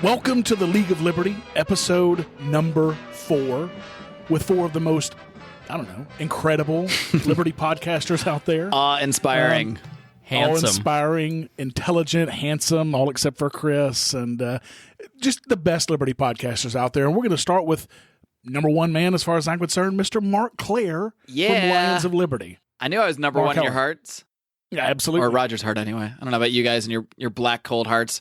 Welcome to the League of Liberty, episode number 4, with 4 of the most, incredible Liberty podcasters out there. Awe-inspiring. Handsome. Awe-inspiring, intelligent, handsome, all except for Chris, and just the best Liberty podcasters out there. And we're going to start with number 1 man, as far as I'm concerned, Mr. Marc Clair from Lions of Liberty. I knew I was number 1 in your hearts. Yeah, absolutely. Or Rodger's heart, anyway. I don't know about you guys and your black, cold hearts.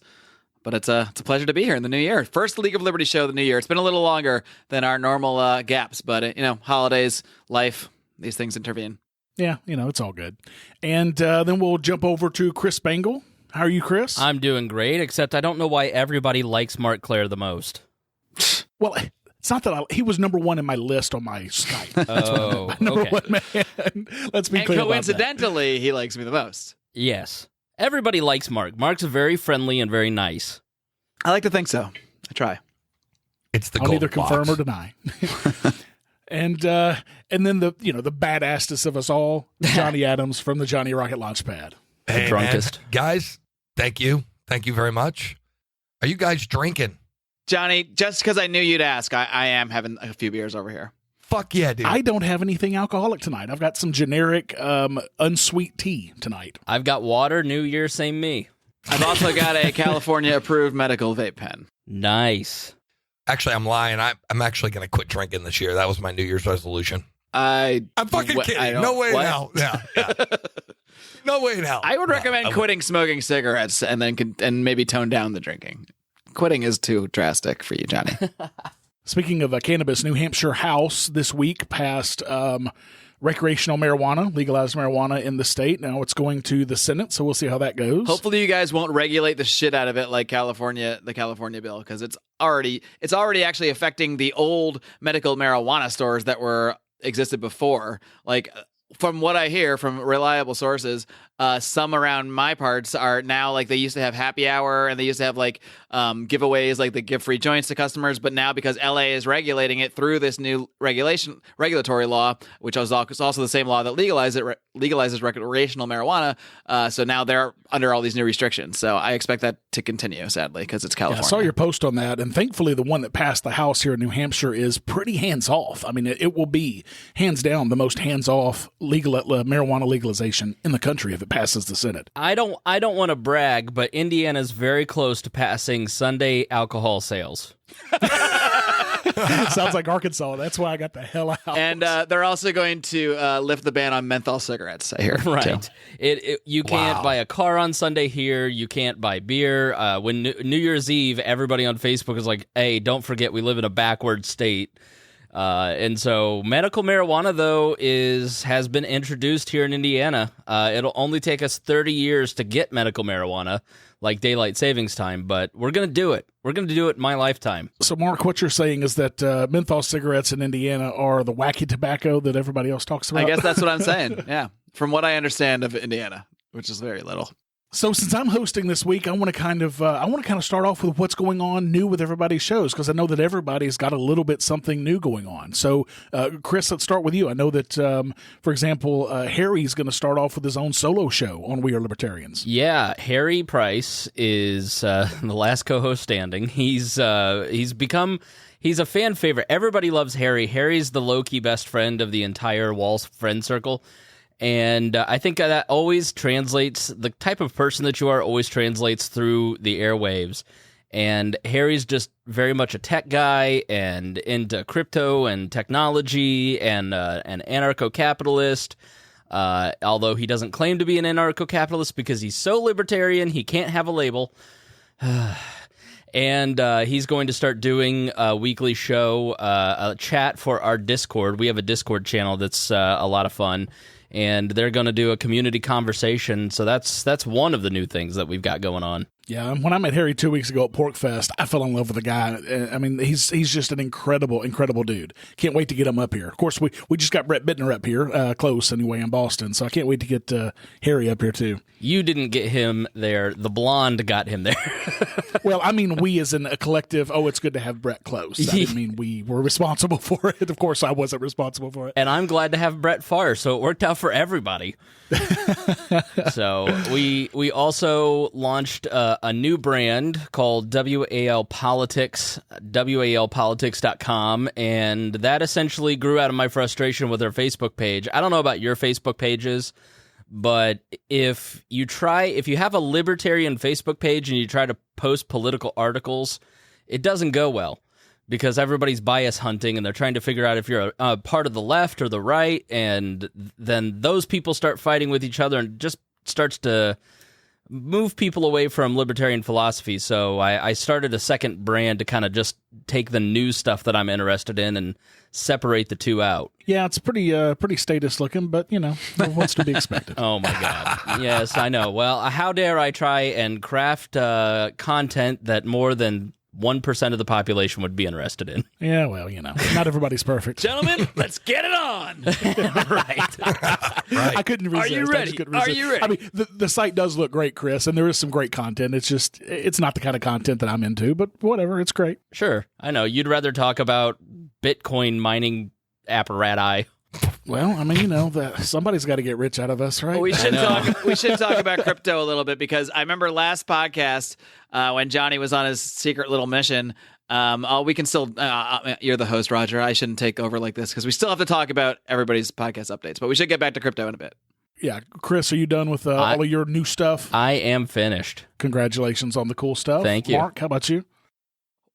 But it's a pleasure to be here in the new year. First League of Liberty show of the new year. It's been a little longer than our normal gaps, but, holidays, life, these things intervene. Yeah, it's all good. And then we'll jump over to Chris Spangle. How are you, Chris? I'm doing great, except I don't know why everybody likes Marc Clair the most. Well, it's not that he was number 1 in my list on my Skype. Number 1 man. Let's be clear about that. And coincidentally, he likes me the most. Yes. Everybody likes Marc. Marc's very friendly and very nice. I like to think so. I try. It's the I'll gold neither confirm box. or deny. And then the badassest of us all, Johnny Adams from the Johnny Rocket Launchpad. Hey, drunkest. man. Guys, thank you. Thank you very much. Are you guys drinking? Johnny, just because I knew you'd ask, I am having a few beers over here. Fuck yeah, dude. I don't have anything alcoholic tonight. I've got some generic unsweet tea tonight. I've got water, New Year, same me. I've also got a California-approved medical vape pen. Nice. Actually, I'm lying. I'm actually going to quit drinking this year. That was my New Year's resolution. I'm fucking kidding. No way in hell. Yeah. No way in hell. I would recommend quitting smoking cigarettes and then maybe tone down the drinking. Quitting is too drastic for you, Johnny. Speaking of cannabis, New Hampshire House this week passed recreational marijuana, legalized marijuana in the state. Now it's going to the Senate, so we'll see how that goes. Hopefully you guys won't regulate the shit out of it like the California bill, because it's already actually affecting the old medical marijuana stores that existed before. Like, from what I hear from reliable sources, some around my parts are now, like, they used to have happy hour and they used to have giveaways, like they give free joints to customers. But now, because LA is regulating it through this new regulatory law, which is also the same law that legalizes recreational marijuana, so now they're under all these new restrictions. So I expect that to continue, sadly, because it's California. Yeah, I saw your post on that, and thankfully the one that passed the House here in New Hampshire is pretty hands-off. I mean, it will be, hands down, the most hands-off marijuana legalization in the country if it passes the Senate. I don't want to brag, but Indiana's very close to passing Sunday alcohol sales. Sounds like Arkansas. That's why I got the hell out. And they're also going to lift the ban on menthol cigarettes, I hear. Right. You can't buy a car on Sunday here. You can't buy beer. When New Year's Eve, everybody on Facebook is like, hey, don't forget we live in a backward state. And so medical marijuana, though, has been introduced here in Indiana. It'll only take us 30 years to get medical marijuana, like daylight savings time, but we're going to do it. We're going to do it in my lifetime. So, Mark, what you're saying is that menthol cigarettes in Indiana are the wacky tobacco that everybody else talks about? I guess that's what I'm saying, yeah. From what I understand of Indiana, which is very little. So since I'm hosting this week, I want to kind of start off with what's going on new with everybody's shows, because I know that everybody's got a little bit something new going on. So, Chris, let's start with you. I know that, for example, Harry's going to start off with his own solo show on We Are Libertarians. Yeah, Harry Price is the last co-host standing. He's a fan favorite. Everybody loves Harry. Harry's the low-key best friend of the entire Walls friend circle. And I think that always translates, the type of person that you are always translates through the airwaves. And Harry's just very much a tech guy and into crypto and technology and an anarcho-capitalist, although he doesn't claim to be an anarcho-capitalist because he's so libertarian he can't have a label. And he's going to start doing a weekly show, a chat for our Discord. We have a Discord channel that's a lot of fun. And they're going to do a community conversation. So that's one of the new things that we've got going on. Yeah, when I met Harry 2 weeks ago at PorkFest, I fell in love with the guy. I mean, he's just an incredible dude. Can't wait to get him up here. Of course, we just got Brett Bittner up here, close anyway, in Boston. So I can't wait to get Harry up here too. You didn't get him there. The blonde got him there. Well, I mean, we as in a collective, it's good to have Brett close. I didn't mean we were responsible for it. Of course, I wasn't responsible for it. And I'm glad to have Brett far, so it worked out for everybody. So we also launched a new brand called WAL Politics, WALpolitics.com, and that essentially grew out of my frustration with our Facebook page. I don't know about your Facebook pages, but if you have a libertarian Facebook page and you try to post political articles, it doesn't go well. Because everybody's bias hunting and they're trying to figure out if you're a part of the left or the right, and then those people start fighting with each other and just starts to move people away from libertarian philosophy. So I started a second brand to kind of just take the new stuff that I'm interested in and separate the two out. Yeah, it's pretty status looking, but what's to be expected. Oh my God. Yes, I know. Well, how dare I try and craft content that more than 1% of the population would be interested in. Yeah, well, not everybody's perfect. Gentlemen, let's get it on. Right. I couldn't resist. Are you ready? Are you ready? I mean, the site does look great, Chris, and there is some great content. It's not the kind of content that I'm into, but whatever, it's great. Sure. I know. You'd rather talk about Bitcoin mining apparati. Well, I mean, somebody's got to get rich out of us, right? Well, we should talk about crypto a little bit, because I remember last podcast when Johnny was on his secret little mission. We can still. You're the host, Rodger. I shouldn't take over like this because we still have to talk about everybody's podcast updates. But we should get back to crypto in a bit. Yeah, Chris, are you done with all of your new stuff? I am finished. Congratulations on the cool stuff. Thank you, Mark. How about you?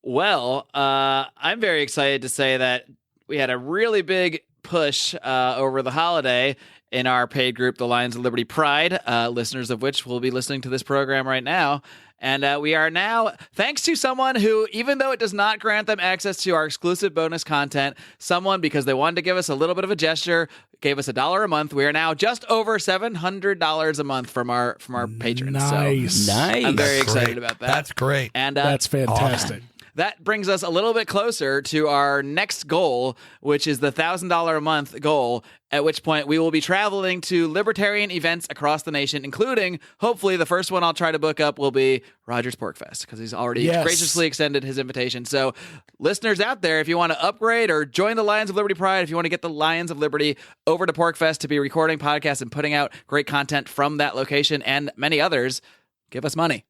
Well, I'm very excited to say that we had a really big push over the holiday in our paid group, the Lions of Liberty Pride, listeners of which will be listening to this program right now. And we are now, thanks to someone who, even though it does not grant them access to our exclusive bonus content, someone, because they wanted to give us a little bit of a gesture, gave us $1 a month. We are now just over $700 a month from our patrons. Nice. So Nice. I'm very excited about that. That's great. And that's fantastic. That brings us a little bit closer to our next goal, which is the $1,000 a month goal, at which point we will be traveling to libertarian events across the nation, including, hopefully, the first one I'll try to book up will be Rodger's Pork Fest, because he's already graciously extended his invitation. So listeners out there, if you want to upgrade or join the Lions of Liberty Pride, if you want to get the Lions of Liberty over to Pork Fest to be recording podcasts and putting out great content from that location and many others, give us money.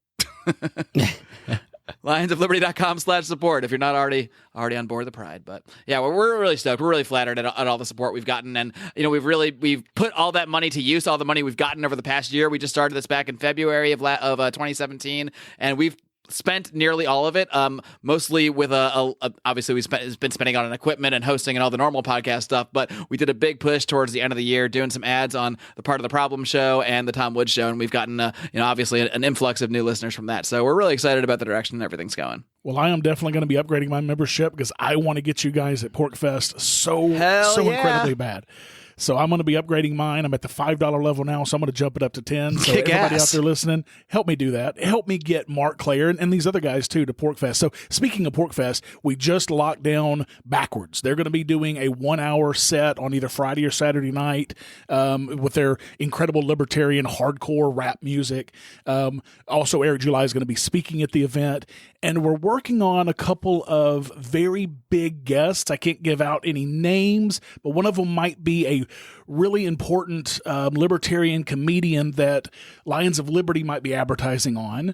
lionsofliberty.com/support if you're not already on board the Pride. But yeah, we're really stoked. We're really flattered at all the support we've gotten, and we've put all that money to use. All the money we've gotten over the past year. We just started this back in February of 2017, and we've spent nearly all of it, mostly with obviously we've been spending on equipment and hosting and all the normal podcast stuff, but we did a big push towards the end of the year doing some ads on the Part of the Problem show and the Tom Woods show, and we've gotten obviously an influx of new listeners from that, so we're really excited about the direction everything's going. Well, I am definitely going to be upgrading my membership because I want to get you guys at Pork Fest so incredibly bad. So I'm going to be upgrading mine. I'm at the $5 level now, so I'm going to jump it up to 10. So everybody out there listening, help me do that. Help me get Marc Clair and these other guys, too, to Pork Fest. So speaking of Pork Fest, we just locked down Backwards. They're going to be doing a 1-hour set on either Friday or Saturday night with their incredible libertarian hardcore rap music. Also, Eric July is going to be speaking at the event. And we're working on a couple of very big guests. I can't give out any names, but one of them might be a really important libertarian comedian that Lions of Liberty might be advertising on.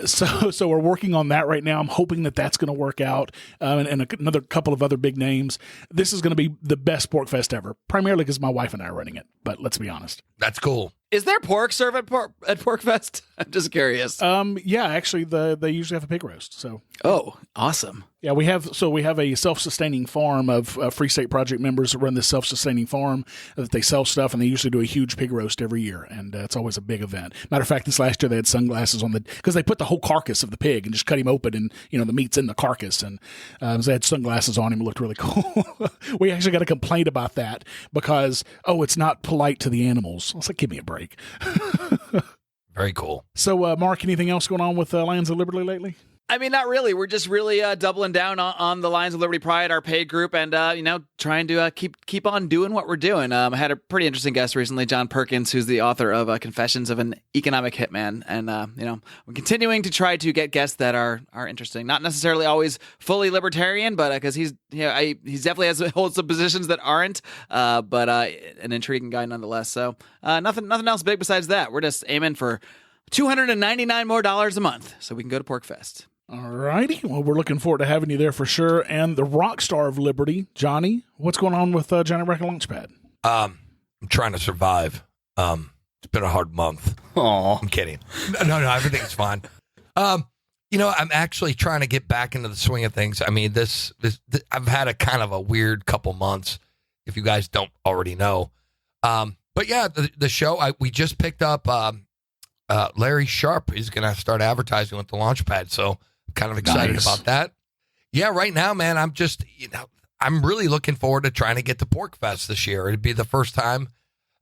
So we're working on that right now. I'm hoping that that's going to work out, and another couple of other big names. This is going to be the best Pork Fest ever, primarily because my wife and I are running it. But let's be honest. That's cool. Is there pork served at Pork Fest? I'm just curious. Yeah, actually, they usually have a pig roast. So. Oh, awesome. Yeah, we have a self-sustaining farm of Free State Project members that run this self-sustaining farm that they sell stuff, and they usually do a huge pig roast every year, and it's always a big event. Matter of fact, this last year they had sunglasses on because they put the whole carcass of the pig and just cut him open, and the meat's in the carcass, and so they had sunglasses on him. It looked really cool. We actually got a complaint about that because it's not polite to the animals. I was like, give me a break. Very cool. So, Mark, anything else going on with Lions of Liberty lately? I mean, not really. We're just really doubling down on the Lions of Liberty Pride, our paid group, and trying to keep on doing what we're doing. I had a pretty interesting guest recently, John Perkins, who's the author of Confessions of an Economic Hitman, and we're continuing to try to get guests that are interesting. Not necessarily always fully libertarian, but because he's definitely holds some positions that aren't, but an intriguing guy nonetheless. So nothing else big besides that. We're just aiming for $299 more a month so we can go to PorkFest. All righty. Well, we're looking forward to having you there for sure. And the rock star of Liberty, Johnny, what's going on with Johnny Wreck and Launchpad? I'm trying to survive. It's been a hard month. Aw. I'm kidding. No, everything's fine. I'm actually trying to get back into the swing of things. I mean, this I've had a kind of a weird couple months, if you guys don't already know. But yeah, the show, we just picked up Larry Sharp. He's going to start advertising with the Launchpad, so I'm kind of excited about that. Yeah, right now, man, I'm just, I'm really looking forward to trying to get to PorkFest this year. It'd be the first time.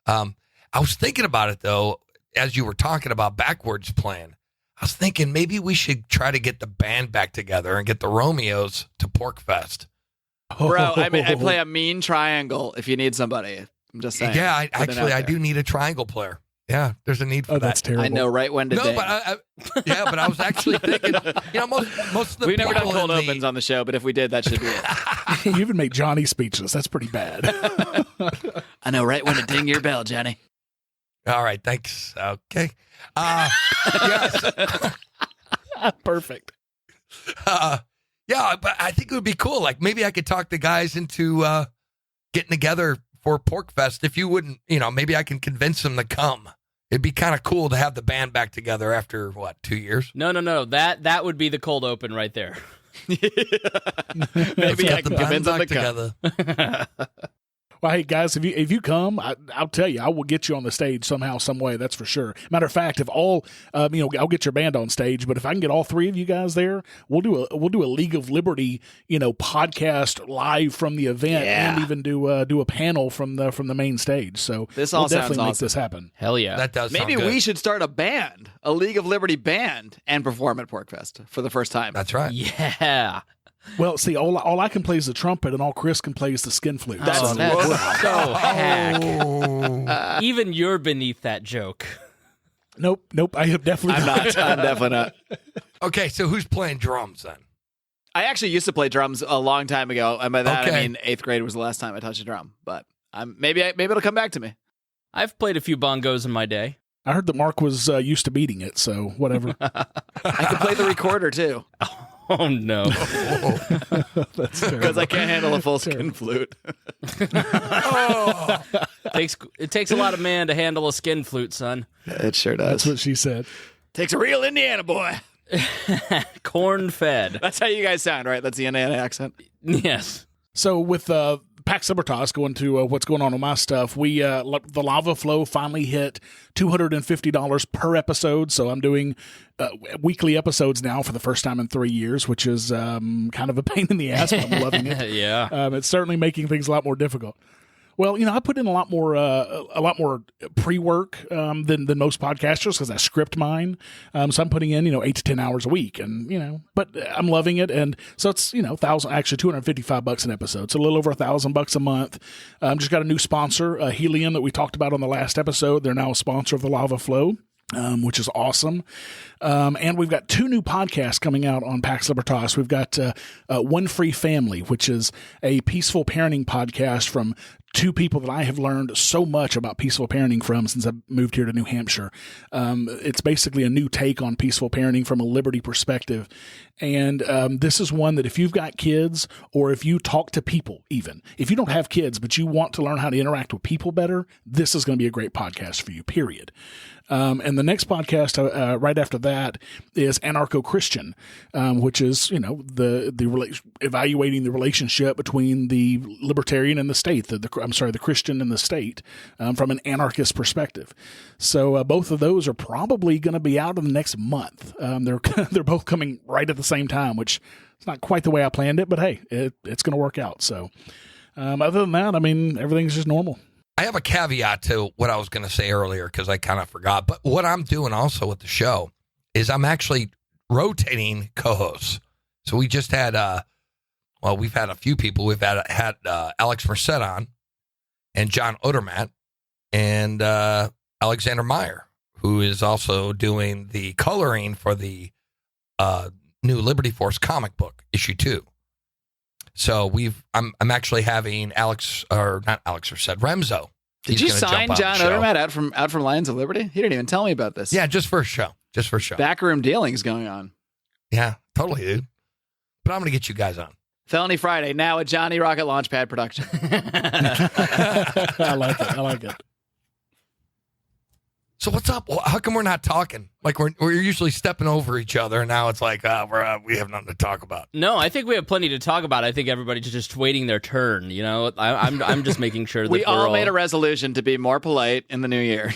I was thinking about it, though, as you were talking about backwards plan. I was thinking maybe we should try to get the band back together and get the Romeos to PorkFest. Bro, I play a mean triangle if you need somebody. I'm just saying. Yeah, I do need a triangle player. Yeah, there's a need for that. That's terrible. I know right when to ding. But I was actually thinking, most of the We've never done cold opens on the show, but if we did, that should be it. You even make Johnny speechless. That's pretty bad. I know right when to ding your bell, Johnny. All right, thanks. Okay. Yes. Perfect. Yeah, but I think it would be cool. Like maybe I could talk the guys into getting together for PorkFest. If you wouldn't, maybe I can convince them to come. It'd be kind of cool to have the band back together after 2 years? No. That would be the cold open right there. Maybe I can convince them to together. Well, hey guys, if you come, I'll tell you, I will get you on the stage somehow, some way. That's for sure. Matter of fact, if all, I'll get your band on stage. But if I can get all three of you guys there, we'll do a League of Liberty, podcast live from the event, and even do a panel from the main stage. So this all we'll definitely sounds make awesome. This happen. Hell yeah, that does. Maybe we should start a band, a League of Liberty band, and perform at PorkFest for the first time. That's right. Yeah. Well, see, all I can play is the trumpet, and all Chris can play is the skin flute. That's so hack. Even you're beneath that joke. Nope. I have definitely not. I'm definitely not. Okay, so who's playing drums then? I actually used to play drums a long time ago, and by that I mean 8th grade was the last time I touched a drum. But maybe it'll come back to me. I've played a few bongos in my day. I heard that Mark was used to beating it, so whatever. I could play the recorder too. Oh no! That's terrible. Because I can't handle a full skin flute. It takes a lot of man to handle a skin flute, son. It sure does. That's what she said. Takes a real Indiana boy. Corn fed. That's how you guys sound, right? That's the Indiana accent. Yes. So with Pax Libertas, going to what's going on with my stuff, we the Lava Flow finally hit $250 per episode. So I'm doing weekly episodes now for the first time in 3 years, which is kind of a pain in the ass, but I'm loving it. Yeah. It's certainly making things a lot more difficult. Well, I put in a lot more pre-work than most podcasters because I script mine. So I'm putting in 8 to 10 hours a week, and but I'm loving it. And so it's $255 an episode, so a little over $1,000 a month. Just got a new sponsor, Helium, that we talked about on the last episode. They're now a sponsor of the Lava Flow. Which is awesome. And we've got 2 new podcasts coming out on Pax Libertas. We've got One Free Family, which is a peaceful parenting podcast from 2 people that I have learned so much about peaceful parenting from since I moved here to New Hampshire. It's basically a new take on peaceful parenting from a liberty perspective. And this is one that if you've got kids, or if you talk to people, even if you don't have kids, but you want to learn how to interact with people better, this is going to be a great podcast for you, period. And the next podcast right after that is Anarcho-Christian, which is evaluating the relationship between the libertarian and the state, the Christian and the state, from an anarchist perspective. So both of those are probably going to be out in the next month. They're both coming right at the same time, which is not quite the way I planned it, but hey, it's going to work out. So other than that, everything's just normal. I have a caveat to what I was going to say earlier because I kind of forgot. But what I'm doing also with the show is I'm actually rotating co-hosts. So we just had, we've had a few people. We've had Alex Merced on, and John Odermatt, and Alexander Meyer, who is also doing the coloring for the new Liberty Force comic book, issue 2. So I'm actually having Remzo. Did you sign John Odermatt out from Lions of Liberty? He didn't even tell me about this. Yeah, just for a show. Backroom dealings going on. Yeah, totally, dude. But I'm going to get you guys on. Felony Friday, now a Johnny Rocket Launchpad production. I like it. So what's up? Well, how come we're not talking? Like we're usually stepping over each other, and now it's like we have nothing to talk about. No, I think we have plenty to talk about. I think everybody's just waiting their turn. You know, I'm just making sure that we all made a resolution to be more polite in the new year.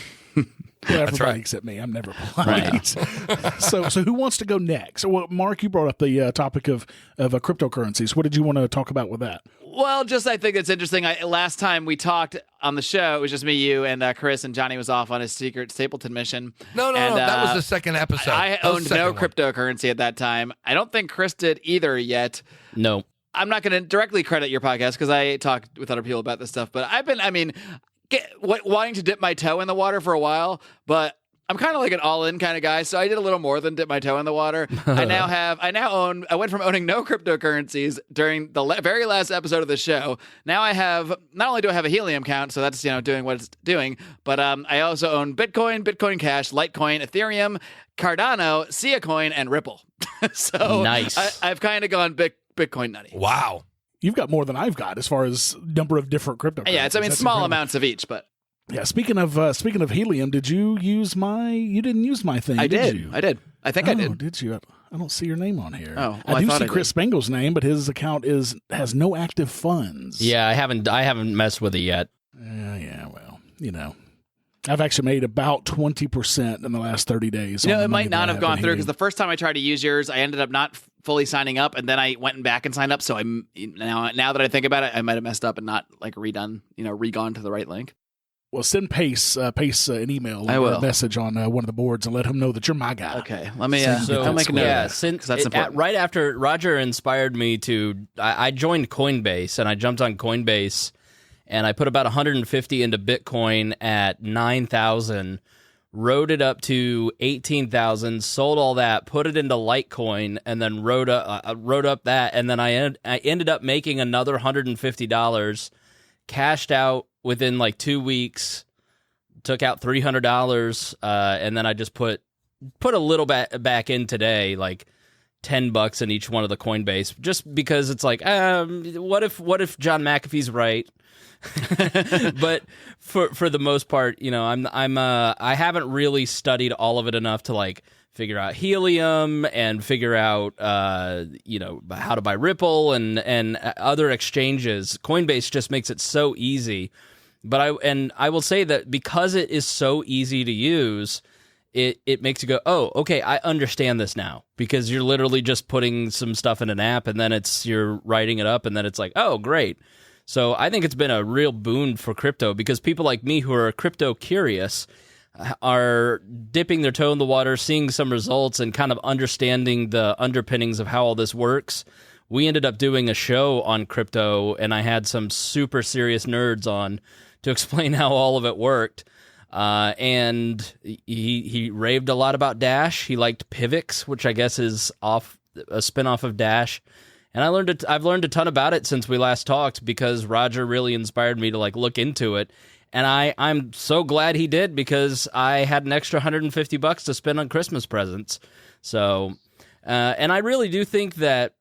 Well, everybody except me. I'm never polite. Right. So who wants to go next? Well, Mark, you brought up the topic of cryptocurrencies. What did you want to talk about with that? Well, I think it's interesting. Last time we talked on the show, it was just me, you, and Chris, and Johnny was off on his secret Stapleton mission. No, that was the second episode. I owned no cryptocurrency at that time. I don't think Chris did either yet. No. I'm not going to directly credit your podcast because I talked with other people about this stuff, but wanting to dip my toe in the water for a while, but I'm kind of like an all-in kind of guy, so I did a little more than dip my toe in the water. I went from owning no cryptocurrencies during the very last episode of the show. Now I have, not only do I have a Helium account, so that's, doing what it's doing, but I also own Bitcoin, Bitcoin Cash, Litecoin, Ethereum, Cardano, Siacoin, and Ripple. So nice. I've kind of gone Bitcoin nutty. Wow. You've got more than I've got as far as number of different cryptocurrencies. Yeah, it's small incredible amounts of each, but yeah. Speaking of Helium, did you use my? You didn't use my thing. I did. You? I did. I think I did. Did you? I don't see your name on here. Oh, well, I do see Chris Spangle's name, but his account has no active funds. Yeah, I haven't messed with it yet. Yeah. Well, I've actually made about 20% in the last 30 days. It might not have gone through because the first time I tried to use yours, I ended up not fully signing up, and then I went back and signed up. So I'm now that I think about it, I might have messed up and not regone to the right link. Well, send Pace an email or a message on one of the boards and let him know that you're my guy. Okay, let me. I'll make a note. Yeah, that's important. Right after Rodger inspired me to, I joined Coinbase and I jumped on Coinbase. And I put about 150 into Bitcoin at 9,000, rode it up to 18,000, sold all that, put it into Litecoin, and then rode up that, and then I ended up making another $150, cashed out within 2 weeks, took out $300, and then I just put a little back in today, like $10 in each one of the Coinbase, just because it's like, what if John McAfee's right? But for the most part, I haven't really studied all of it enough to figure out Helium and figure out how to buy Ripple and other exchanges. Coinbase just makes it so easy. But I will say that because it is so easy to use, it makes you go, oh, okay, I understand this now, because you're literally just putting some stuff in an app and then you're writing it up and then it's like, oh, great. So I think it's been a real boon for crypto, because people like me who are crypto curious are dipping their toe in the water, seeing some results, and kind of understanding the underpinnings of how all this works. We ended up doing a show on crypto, and I had some super serious nerds on to explain how all of it worked. And he raved a lot about Dash. He liked Pivx, which I guess is a spinoff of Dash. And I've learned a ton about it since we last talked, because Rodger really inspired me to look into it. And I'm so glad he did, because I had an extra $150 to spend on Christmas presents. So, and I really do think that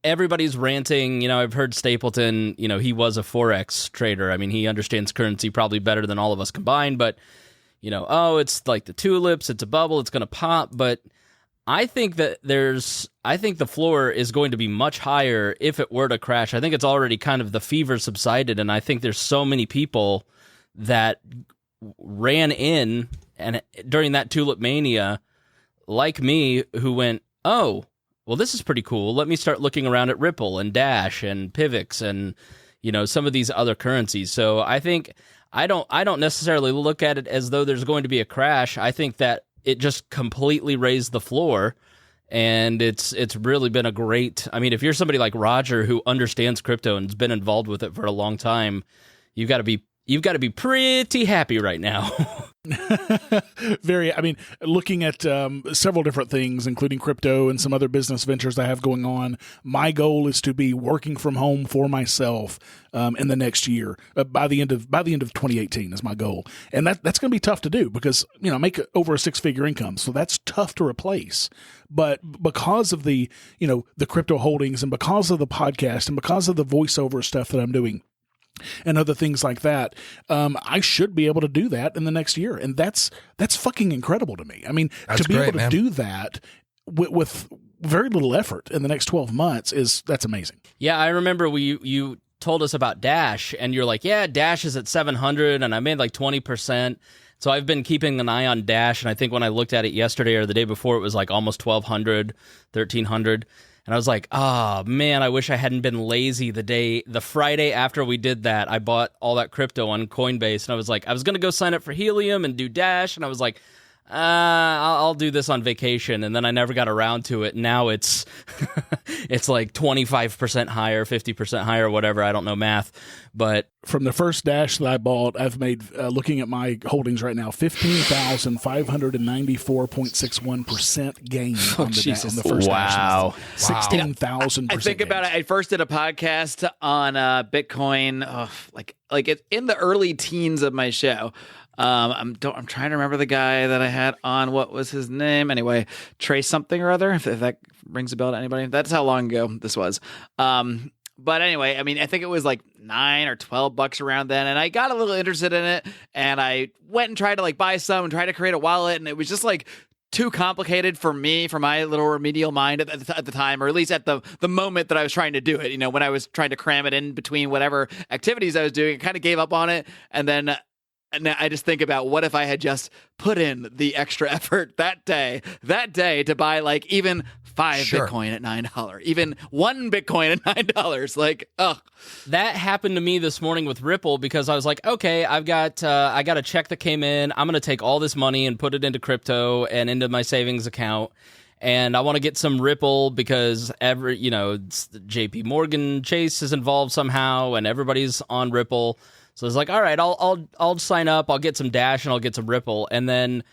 everybody's ranting. I've heard Stapleton, he was a Forex trader. I mean, he understands currency probably better than all of us combined, but, it's like the tulips, it's a bubble, it's going to pop. But I think the floor is going to be much higher if it were to crash. I think it's already kind of the fever subsided, and I think there's so many people that ran in and during that tulip mania, like me, who went, oh, well, this is pretty cool. Let me start looking around at Ripple and Dash and Pivx and some of these other currencies. So I think I don't necessarily look at it as though there's going to be a crash. I think that it just completely raised the floor. And it's really been a great. I mean, if you're somebody like Rodger who understands crypto and has been involved with it for a long time, you've got to be pretty happy right now. I mean, looking at several different things, including crypto and some other business ventures I have going on, my goal is to be working from home for myself in the next year. By the end of 2018 is my goal, and that's going to be tough to do because I make over a 6-figure income, so that's tough to replace. But because of the the crypto holdings and because of the podcast and because of the voiceover stuff that I'm doing, and other things like that, I should be able to do that in the next year. And that's fucking incredible to me. I mean, that's to be great, able to man. do that with very little effort in the next 12 months that's amazing. Yeah, I remember you told us about Dash, and you're like, yeah, Dash is at 700, and I made like 20%. So I've been keeping an eye on Dash, and I think when I looked at it yesterday or the day before, it was like almost 1,200, 1,300. And I was like, oh, man, I wish I hadn't been lazy the Friday after we did that. I bought all that crypto on Coinbase, and I was like, I was going to go sign up for Helium and do Dash, and I was like, I'll do this on vacation, and then I never got around to it. Now it's it's like 25% higher, 50% higher, whatever. I don't know math, but from the first Dash that I bought, I've made, looking at my holdings right now, 15,594.61% gain on the first wow. Dash. 16,000%. I think about it. I first did a podcast on Bitcoin, like it's in the early teens of my show. I'm trying to remember the guy that I had on. What was his name? Anyway, Trey something or other, if that rings a bell to anybody. That's how long ago this was. But anyway, I mean, I think it was like $9 or $12 around then, and I got a little interested in it, and I went and tried to like buy some and try to create a wallet, and it was just like too complicated for me, for my little remedial mind at the time, or at least at the moment that I was trying to do it. When I was trying to cram it in between whatever activities I was doing, I kind of gave up on it, and then. And I just think about what if I had just put in the extra effort that day to buy like even 5 Bitcoin at $9, even 1 Bitcoin at $9. Like, ugh. That happened to me this morning with Ripple because I was like, okay, I got a check that came in. I'm going to take all this money and put it into crypto and into my savings account. And I want to get some Ripple because JP Morgan Chase is involved somehow and everybody's on Ripple. So it's like, all right, I'll sign up. I'll get some Dash and I'll get some Ripple, and then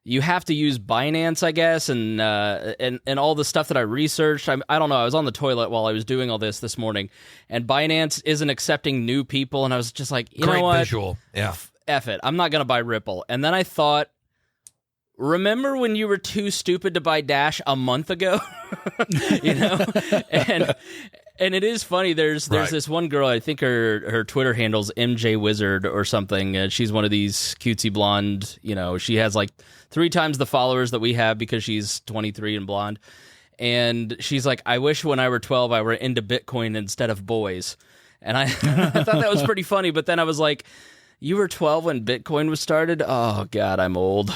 you have to use Binance, I guess, and all the stuff that I researched. I don't know. I was on the toilet while I was doing all this morning, and Binance isn't accepting new people, and I was just like, you know what? Visual, yeah. F it. I'm not gonna buy Ripple. And then I thought, remember when you were too stupid to buy Dash a month ago? And it is funny. There's this one girl. I think her Twitter handle's MJ Wizard or something. And she's one of these cutesy blonde. She has like 3 times the followers that we have because she's 23 and blonde. And she's like, I wish when I were 12 I were into Bitcoin instead of boys. And I, I thought that was pretty funny. But then I was like, you were 12 when Bitcoin was started? Oh God, I'm old.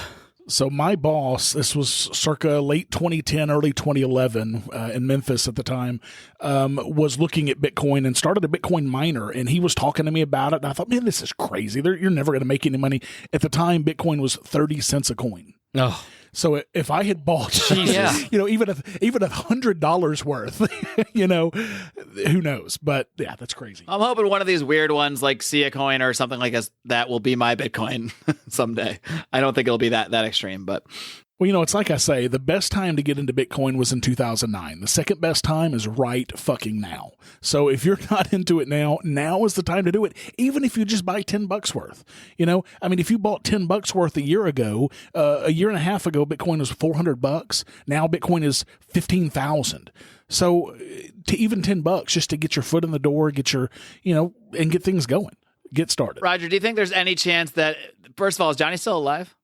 So my boss, this was circa late 2010, early 2011 in Memphis at the time, was looking at Bitcoin and started a Bitcoin miner. And he was talking to me about it. And I thought, man, this is crazy. You're never going to make any money. At the time, Bitcoin was 30 cents a coin. Oh. So if I had bought, even $100 worth, who knows? But yeah, that's crazy. I'm hoping one of these weird ones like Sia Coin or something like that will be my Bitcoin someday. I don't think it'll be that extreme, but. Well, it's like I say, the best time to get into Bitcoin was in 2009. The second best time is right fucking now. So if you're not into it now is the time to do it, even if you just buy $10 worth. If you bought $10 worth a year ago, a year and a half ago, Bitcoin was $400. Now Bitcoin is $15,000. So to even $10 just to get your foot in the door, get your, and get things going, get started. Rodger, do you think there's any chance that, first of all, is Johnny still alive?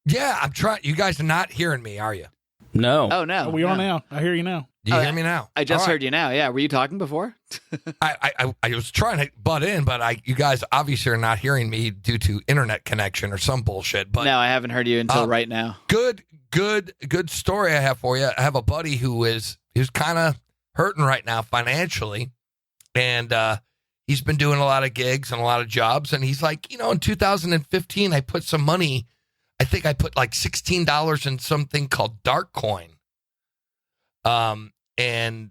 Yeah, I'm trying. You guys are not hearing me, are you? No. Oh, no. We are now. I hear you now. Do you hear me now? I just heard you now. Yeah. Were you talking before? I was trying to butt in, but you guys obviously are not hearing me due to internet connection or some bullshit. But no, I haven't heard you until right now. Good story I have for you. I have a buddy who's kind of hurting right now financially, and he's been doing a lot of gigs and a lot of jobs, and he's like, in 2015, I put some money. I think I put like $16 in something called Dark Coin. And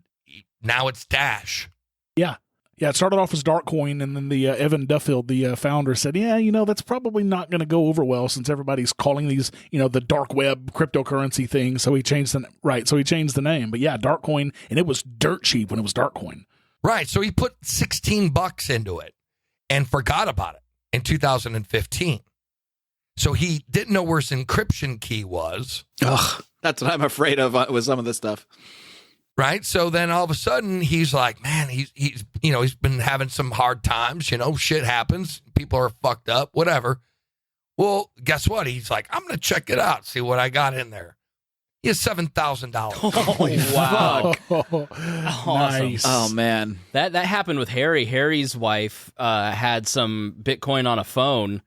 now it's Dash. Yeah. Yeah, it started off as Darkcoin, and then the Evan Duffield, the founder, said, that's probably not going to go over well since everybody's calling these, the dark web cryptocurrency thing. So he changed the name. But yeah, Darkcoin, and it was dirt cheap when it was Darkcoin. Right. So he put $16 into it and forgot about it in 2015. So he didn't know where his encryption key was. Ugh, that's what I'm afraid of with some of this stuff. Right. So then all of a sudden he's like, man, he's been having some hard times, shit happens. People are fucked up, whatever. Well, guess what? He's like, I'm going to check it out. See what I got in there. He has $7,000. Holy fuck. Awesome. Nice. Oh man. That happened with Harry. Harry's wife had some Bitcoin on a phone,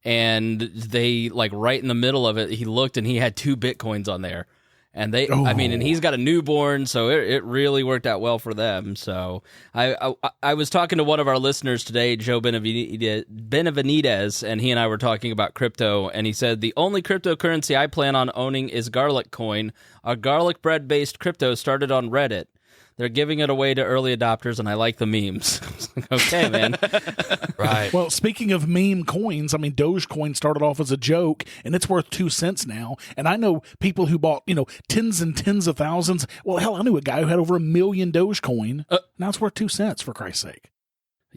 and they right in the middle of it, he looked and he had 2 Bitcoins on there. And and he's got a newborn, so it really worked out well for them. So I was talking to one of our listeners today, Joe Benavides, and he and I were talking about crypto, and he said, the only cryptocurrency I plan on owning is Garlic Coin, a garlic bread-based crypto started on Reddit. They're giving it away to early adopters, and I like the memes. Okay, man. Right. Well, speaking of meme coins, Dogecoin started off as a joke, and it's worth 2 cents now. And I know people who bought, tens and tens of thousands. Well, hell, I knew a guy who had over 1 million Dogecoin. Now it's worth 2 cents, for Christ's sake.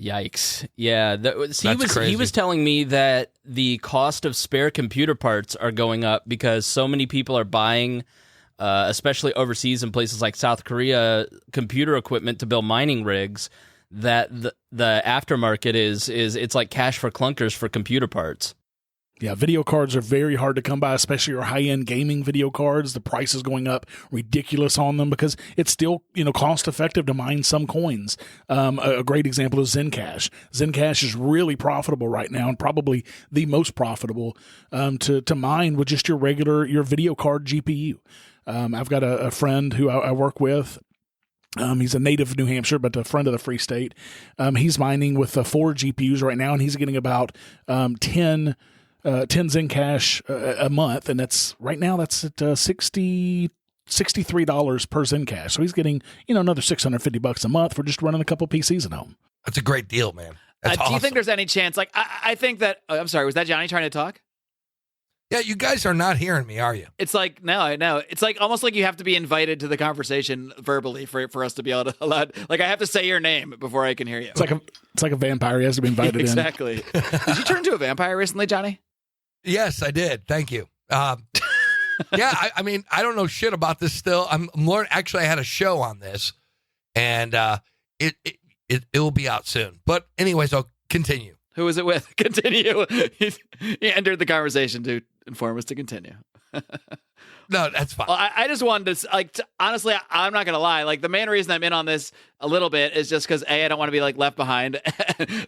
Yikes. Yeah. Crazy. He was telling me that the cost of spare computer parts are going up because so many people are buying especially overseas in places like South Korea, computer equipment to build mining rigs, that the aftermarket is it's like cash for clunkers for computer parts. Yeah, video cards are very hard to come by, especially your high-end gaming video cards. The price is going up ridiculous on them because it's still, cost-effective to mine some coins. A great example is Zencash. Zencash is really profitable right now, and probably the most profitable to mine with just your video card GPU. I've got a friend who I work with. He's a native of New Hampshire, but a friend of the Free State. He's mining with 4 GPUs right now, and he's getting about 10 Zencash a month, and that's at $63 per Zencash. So he's getting another $650 a month for just running a couple PCs at home. That's a great deal, man. That's awesome. Do you think there's any chance? I think that. I'm sorry. Was that Johnny trying to talk? Yeah, you guys are not hearing me, are you? It's like, no, I know. It's like almost like you have to be invited to the conversation verbally for us to be able to allow. Like I have to say your name before I can hear you. It's like a vampire. He has to be invited in. Exactly. Did you turn into a vampire recently, Johnny? Yes, I did. Thank you. Yeah, I don't know shit about this still. I'm learning. Actually, I had a show on this, and it will be out soon. But anyways, I'll continue. Who was it with? Continue. He entered the conversation to inform us to continue. No, that's fine. Well, I just wanted to, honestly, I'm not going to lie. The main reason I'm in on this a little bit is just because, I don't want to be, left behind.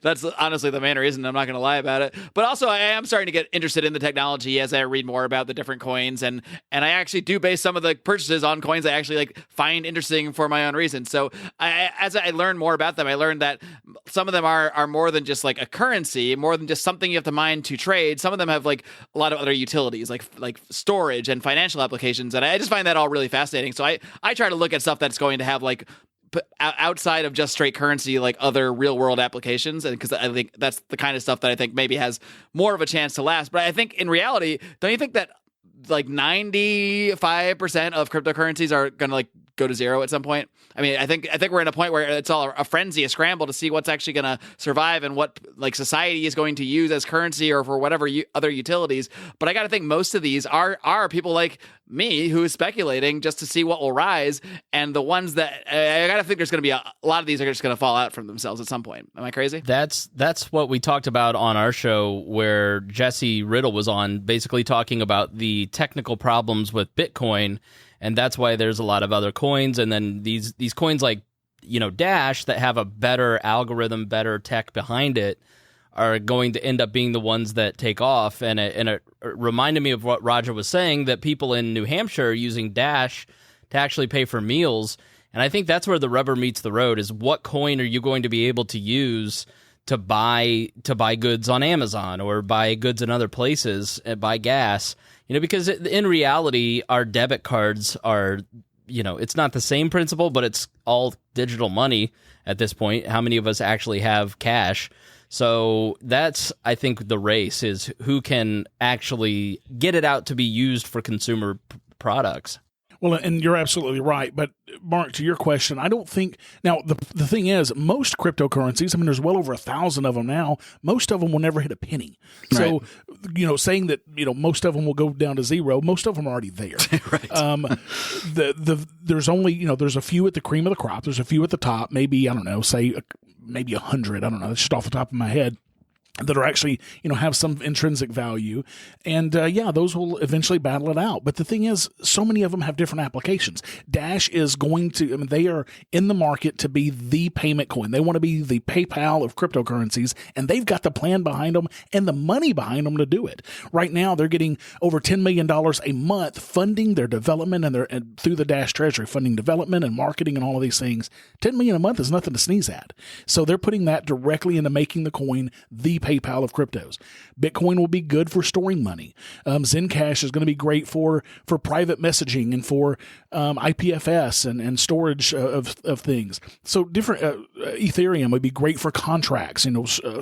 That's honestly the main reason. I'm not going to lie about it. But also, I am starting to get interested in the technology as I read more about the different coins. And I actually do base some of the purchases on coins I actually, find interesting for my own reasons. So as I learn more about them, I learned that some of them are more than just, a currency, more than just something you have to mine to trade. Some of them have, a lot of other utilities, like storage and financial applications, and I just find that all really fascinating. So I try to look at stuff that's going to have outside of just straight currency, other real world applications, and because I think that's the kind of stuff that I think maybe has more of a chance to last. But I think in reality, don't you think that 95% of cryptocurrencies are going to go to zero at some point? I think we're in a point where it's all a frenzy, a scramble to see what's actually going to survive and what society is going to use as currency or for whatever other utilities. But I got to think most of these are people like me who is speculating just to see what will rise. And the ones that I got to think there's going to be a lot of these are just going to fall out from themselves at some point. Am I crazy? That's what we talked about on our show where Jesse Riddle was on, basically talking about the technical problems with Bitcoin. And that's why there's a lot of other coins. And then these coins like, Dash that have a better algorithm, better tech behind it are going to end up being the ones that take off. And it reminded me of what Rodger was saying, that people in New Hampshire are using Dash to actually pay for meals. And I think that's where the rubber meets the road, is what coin are you going to be able to use to buy goods on Amazon or buy goods in other places, buy gas. Because in reality, our debit cards are it's not the same principle, but it's all digital money at this point. How many of us actually have cash? So that's, I think, the race is who can actually get it out to be used for consumer products. Well, and you're absolutely right. But Mark, to your question, I don't think now the thing is most cryptocurrencies, I mean, there's well over 1,000 of them now. Most of them will never hit a penny. So, saying that, most of them will go down to zero, most of them are already there. Right. There's only, there's a few at the cream of the crop. There's a few at the top, maybe, I don't know, say maybe 100. I don't know. That's just off the top of my head. That are actually, have some intrinsic value. And those will eventually battle it out. But the thing is, so many of them have different applications. Dash is going to, they are in the market to be the payment coin. They want to be the PayPal of cryptocurrencies, and they've got the plan behind them and the money behind them to do it. Right now, they're getting over $10 million a month funding their development and through the Dash Treasury, funding development and marketing and all of these things. $10 million a month is nothing to sneeze at. So they're putting that directly into making the coin the PayPal of cryptos. Bitcoin will be good for storing money. Zencash is going to be great for private messaging and for IPFS and storage of things. So different Ethereum would be great for contracts,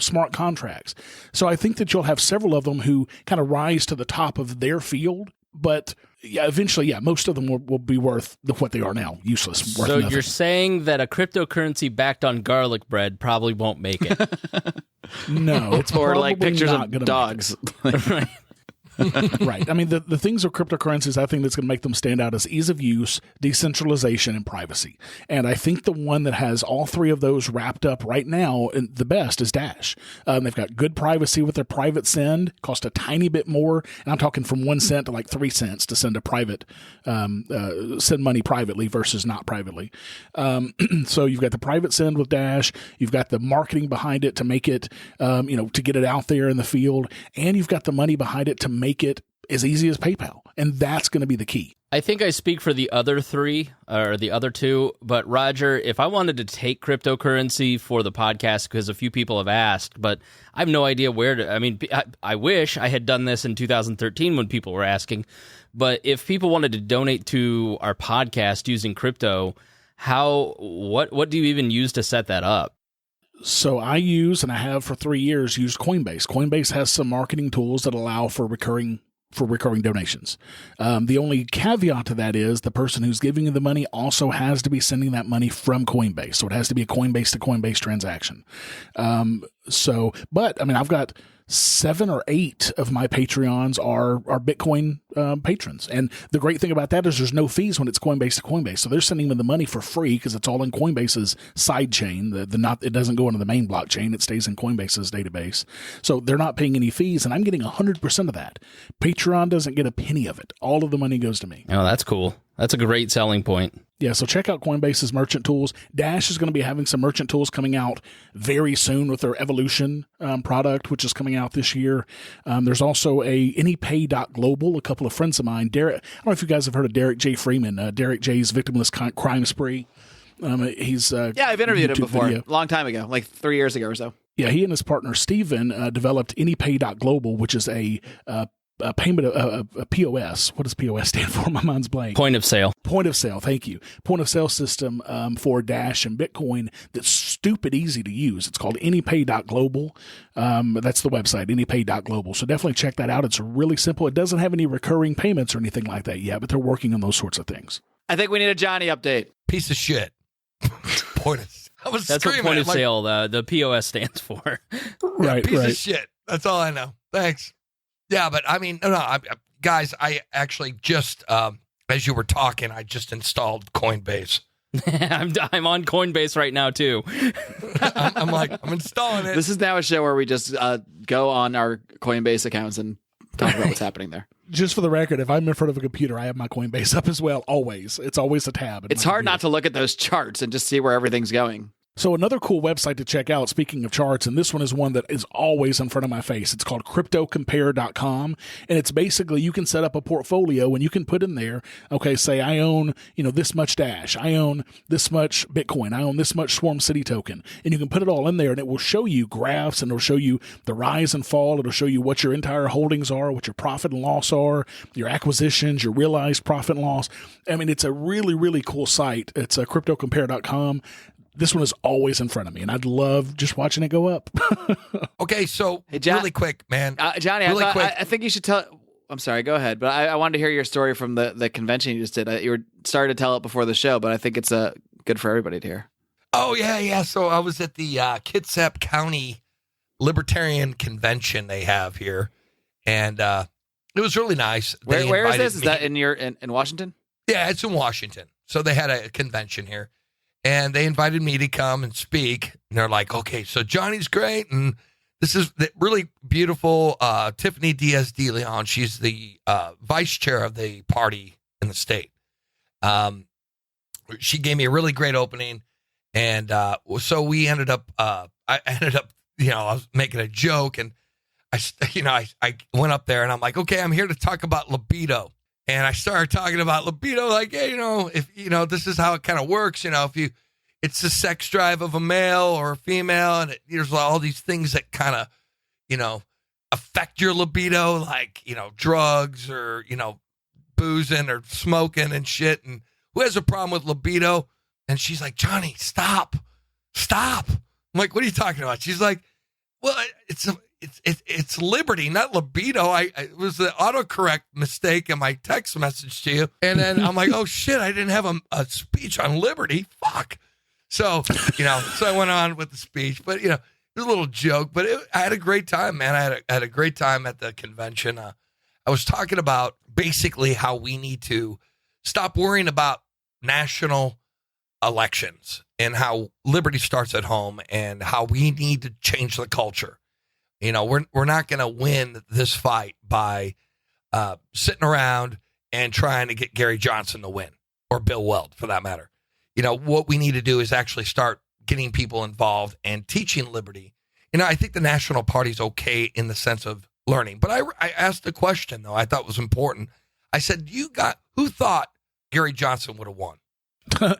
smart contracts. So I think that you'll have several of them who kind of rise to the top of their field. But eventually, most of them will be worth what they are now, useless. Worth so nothing. You're saying that a cryptocurrency backed on garlic bread probably won't make it. No, it's or like probably pictures not of gonna dogs. Right. Right. I mean, the things of cryptocurrencies, I think that's going to make them stand out is ease of use, decentralization, and privacy. And I think the one that has all three of those wrapped up right now, and the best is Dash. They've got good privacy with their private send, cost a tiny bit more. And I'm talking from 1 cent to like 3 cents to send a private, send money privately versus not privately. So you've got the private send with Dash. You've got the marketing behind it to make it, to get it out there in the field. And you've got the money behind it to make it as easy as PayPal. And that's going to be the key. I think I speak for the other three or the other two, but Rodger, if I wanted to take cryptocurrency for the podcast, because a few people have asked, but I have no idea where to, I wish I had done this in 2013 when people were asking, but if people wanted to donate to our podcast using crypto, what do you even use to set that up? So I use, and I have for 3 years, used Coinbase. Coinbase has some marketing tools that allow for recurring donations. The only caveat to that is the person who's giving you the money also has to be sending that money from Coinbase. So it has to be a Coinbase to Coinbase transaction. But I've got 7 or 8 of my Patreons are Bitcoin patrons. And the great thing about that is there's no fees when it's Coinbase to Coinbase. So they're sending me the money for free because it's all in Coinbase's side chain. It doesn't go into the main blockchain. It stays in Coinbase's database. So they're not paying any fees, and I'm getting 100% of that. Patreon doesn't get a penny of it. All of the money goes to me. Oh, that's cool. That's a great selling point. Yeah, so check out Coinbase's merchant tools. Dash is going to be having some merchant tools coming out very soon with their Evolution product, which is coming out this year. There's also a AnyPay.global. A couple of friends of mine, Derek, I don't know if you guys have heard of Derek J. Freeman, Derek J's Victimless Crime Spree. He's I've interviewed him YouTube before, video. a long time ago, like 3 years ago or so. Yeah, he and his partner Steven developed AnyPay.global, which is a payment, a POS. What does POS stand for? My mind's blank. Point of sale. Point of sale. Thank you. Point of sale system for Dash and Bitcoin that's stupid easy to use. It's called AnyPay.global. That's the website, AnyPay.global. So definitely check that out. It's really simple. It doesn't have any recurring payments or anything like that yet, but they're working on those sorts of things. I think we need a Johnny update. Piece of shit. Point of That's what point of sale, the POS stands for. Right, piece right. of shit. That's all I know. Thanks. Yeah, but guys, I actually just, as you were talking, I just installed Coinbase. I'm on Coinbase right now, too. I'm installing it. This is now a show where we just go on our Coinbase accounts and talk about what's happening there. Just for the record, if I'm in front of a computer, I have my Coinbase up as well, always. It's always a tab. It's hard not to look at those charts and just see where everything's going. So another cool website to check out, speaking of charts, and this one is one that is always in front of my face. It's called cryptocompare.com, and it's basically you can set up a portfolio and you can put in there, okay, say I own, this much Dash, I own this much Bitcoin, I own this much Swarm City token, and you can put it all in there and it will show you graphs and it'll show you the rise and fall. It'll show you what your entire holdings are, what your profit and loss are, your acquisitions, your realized profit and loss. I mean, it's a really, really cool site. It's cryptocompare.com. This one is always in front of me, and I'd love just watching it go up. Okay, so Hey, John- really quick, man. Johnny, Really quick. I think you should tell. I'm sorry, go ahead. But I wanted to hear your story from the convention you just did. You were starting to tell it before the show, but I think it's good for everybody to hear. Oh, yeah. So I was at the Kitsap County Libertarian Convention they have here, and it was really nice. They Where is invited this? Is me- that in Washington? Yeah, it's in Washington. So they had a convention here, and they invited me to come and speak. And they're like, okay, so Johnny's great, and this is the really beautiful Tiffany Diaz de Leon. She's the vice chair of the party in the state. She gave me a really great opening, and so we ended up. I ended up, I was making a joke, and I went up there, and I'm like, okay, I'm here to talk about libido. And I started talking about libido, like, hey, if, this is how it kind of works, if it's the sex drive of a male or a female, and there's all these things that kind of, affect your libido, like, drugs or, boozing or smoking and shit. And who has a problem with libido? And she's like, Johnny, stop. I'm like, what are you talking about? She's like, well, it's liberty, not libido. It was the autocorrect mistake in my text message to you. And then I'm like, oh shit, I didn't have a speech on liberty. Fuck. So, so I went on with the speech, but it was a little joke, but I had a great time, man. I had a great time at the convention. I was talking about basically how we need to stop worrying about national elections and how liberty starts at home and how we need to change the culture. We're not going to win this fight by sitting around and trying to get Gary Johnson to win, or Bill Weld for that matter. What we need to do is actually start getting people involved and teaching liberty. I think the National Party is okay in the sense of learning. But I asked a question, though, I thought was important. I said, who thought Gary Johnson would have won?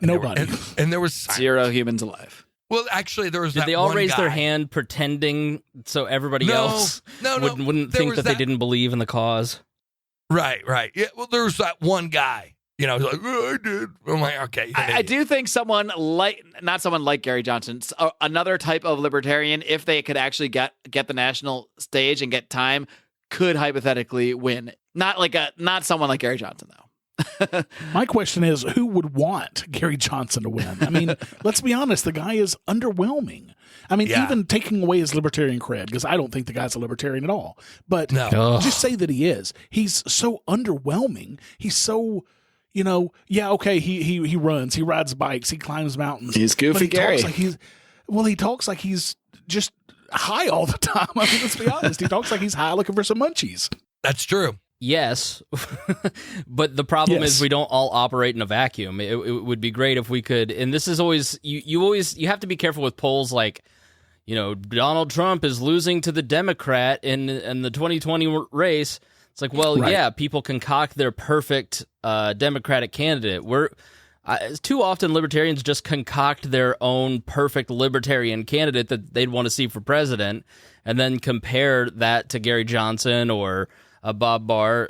Nobody. And there was silence. 0 humans alive. Well, actually, there was Did that they all one raise guy. their hand pretending so everybody else wouldn't There think was that they didn't believe in the cause? Right. Yeah. Well, there was that one guy. He's like, oh, I did. I'm like, okay. you're an I idiot. do think not someone like Gary Johnson, another type of libertarian, if they could actually get the national stage and get time, could hypothetically win. Not someone like Gary Johnson, though. My question is, who would want Gary Johnson to win? I mean, let's be honest, the guy is underwhelming. I mean, Yeah. even taking away his libertarian cred, because I don't think the guy's a libertarian at all. But No. just say that he is. He's so underwhelming. He's so, okay, he runs, he rides bikes, he climbs mountains. He's goofy, but he Gary. He talks like he's just high all the time. I mean, let's be honest. He talks like he's high looking for some munchies. That's true. Yes, but the problem Yes. is we don't all operate in a vacuum. It would be great if we could, and this is always you have to be careful with polls like, Donald Trump is losing to the Democrat in the 2020 race. It's like, well, Right. yeah, people concoct their perfect Democratic candidate. Too often libertarians just concoct their own perfect libertarian candidate that they'd want to see for president, and then compare that to Gary Johnson or a Bob Barr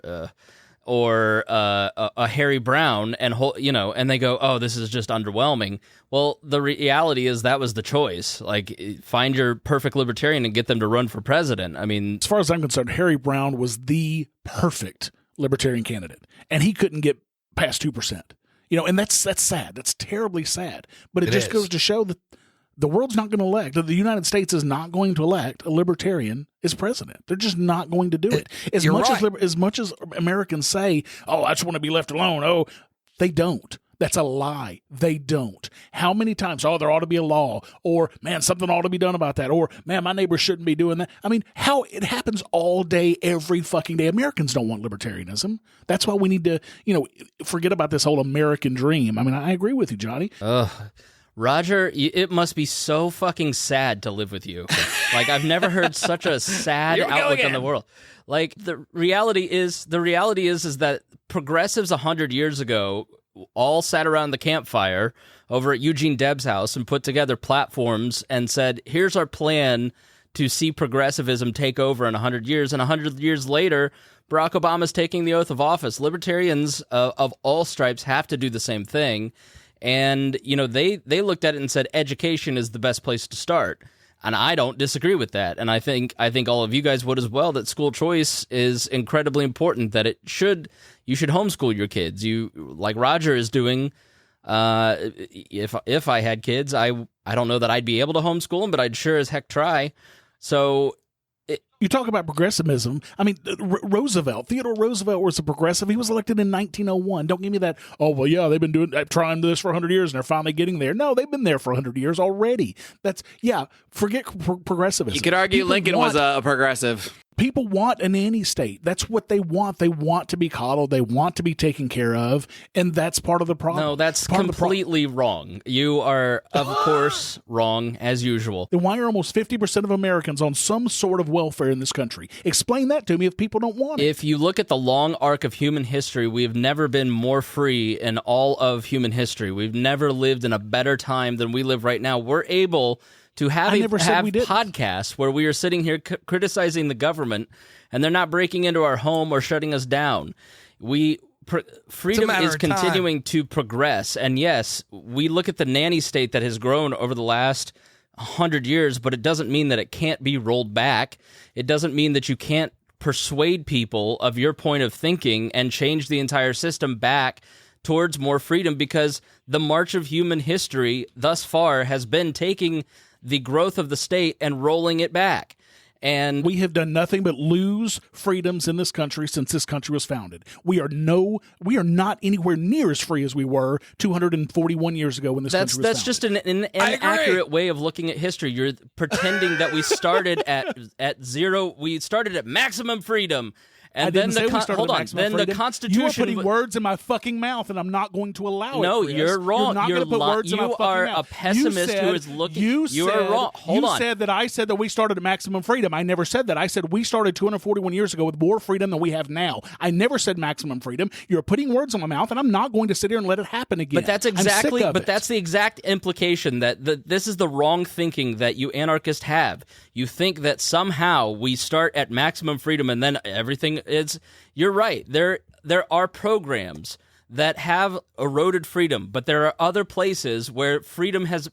or a Harry Brown, and they go, oh, this is just underwhelming. Well, the reality is that was the choice. Like, find your perfect libertarian and get them to run for president. I mean, As far as I'm concerned, Harry Brown was the perfect libertarian candidate, and he couldn't get past 2%. And that's sad. That's terribly sad. But it just is. goes to show that the world's not going to elect, the United States is not going to elect a libertarian as president. They're just not going to do it. As You're much right. as much as Americans say, "Oh, I just want to be left alone." Oh, they don't. That's a lie. They don't. How many times? Oh, there ought to be a law, or man, something ought to be done about that, or man, my neighbor shouldn't be doing that. I mean, how it happens all day, every fucking day. Americans don't want libertarianism. That's why we need to, forget about this whole American dream. I mean, I agree with you, Johnny. Rodger, it must be so fucking sad to live with you. Like, I've never heard such a sad outlook on the world. Like, the reality is that progressives 100 years ago all sat around the campfire over at Eugene Debs' house and put together platforms and said, here's our plan to see progressivism take over in 100 years. And 100 years later, Barack Obama's taking the oath of office. Libertarians of all stripes have to do the same thing. And, you know, they looked at it and said education is the best place to start. And I don't disagree with that. And I think all of you guys would as well, that school choice is incredibly important, that you should homeschool your kids. You, like Rodger is doing, if I had kids, I don't know that I'd be able to homeschool them, but I'd sure as heck try. So you talk about progressivism. I mean, Theodore Roosevelt was a progressive. He was elected in 1901. Don't give me that, oh, well, yeah, they've been trying this for 100 years and they're finally getting there. No, they've been there for 100 years already. Forget progressivism. You could argue Lincoln was a progressive. People want a nanny state. That's what they want. They want to be coddled. They want to be taken care of. And that's part of the problem. No, that's completely wrong. You are, of course, wrong, as usual. Then why are almost 50% of Americans on some sort of welfare in this country? Explain that to me if people don't want it. If you look at the long arc of human history, we have never been more free in all of human history. We've never lived in a better time than we live right now. We're able to have podcasts where we are sitting here criticizing the government and they're not breaking into our home or shutting us down. Freedom is continuing to progress. And yes, we look at the nanny state that has grown over the last 100 years, but it doesn't mean that it can't be rolled back. It doesn't mean that you can't persuade people of your point of thinking and change the entire system back towards more freedom, because the march of human history thus far has been taking the growth of the state and rolling it back. And we have done nothing but lose freedoms in this country since this country was founded. We are not anywhere near as free as we were 241 years ago when this country was founded. That's just an inaccurate way of looking at history. You're pretending that we started at zero. We started at maximum freedom. And then the Constitution. You are putting words in my fucking mouth, and I'm not going to allow it. No, Chris. you're wrong. You're not going to put words in my fucking mouth. You are a pessimist who is looking. You are wrong. You said that I said that we started at maximum freedom. I never said that. I said we started 241 years ago with more freedom than we have now. I never said maximum freedom. You're putting words in my mouth, and I'm not going to sit here and let it happen again. But that's the exact implication that this is the wrong thinking that you anarchists have. You think that somehow we start at maximum freedom and then everything is. You're right. There are programs that have eroded freedom, but there are other places where freedom has.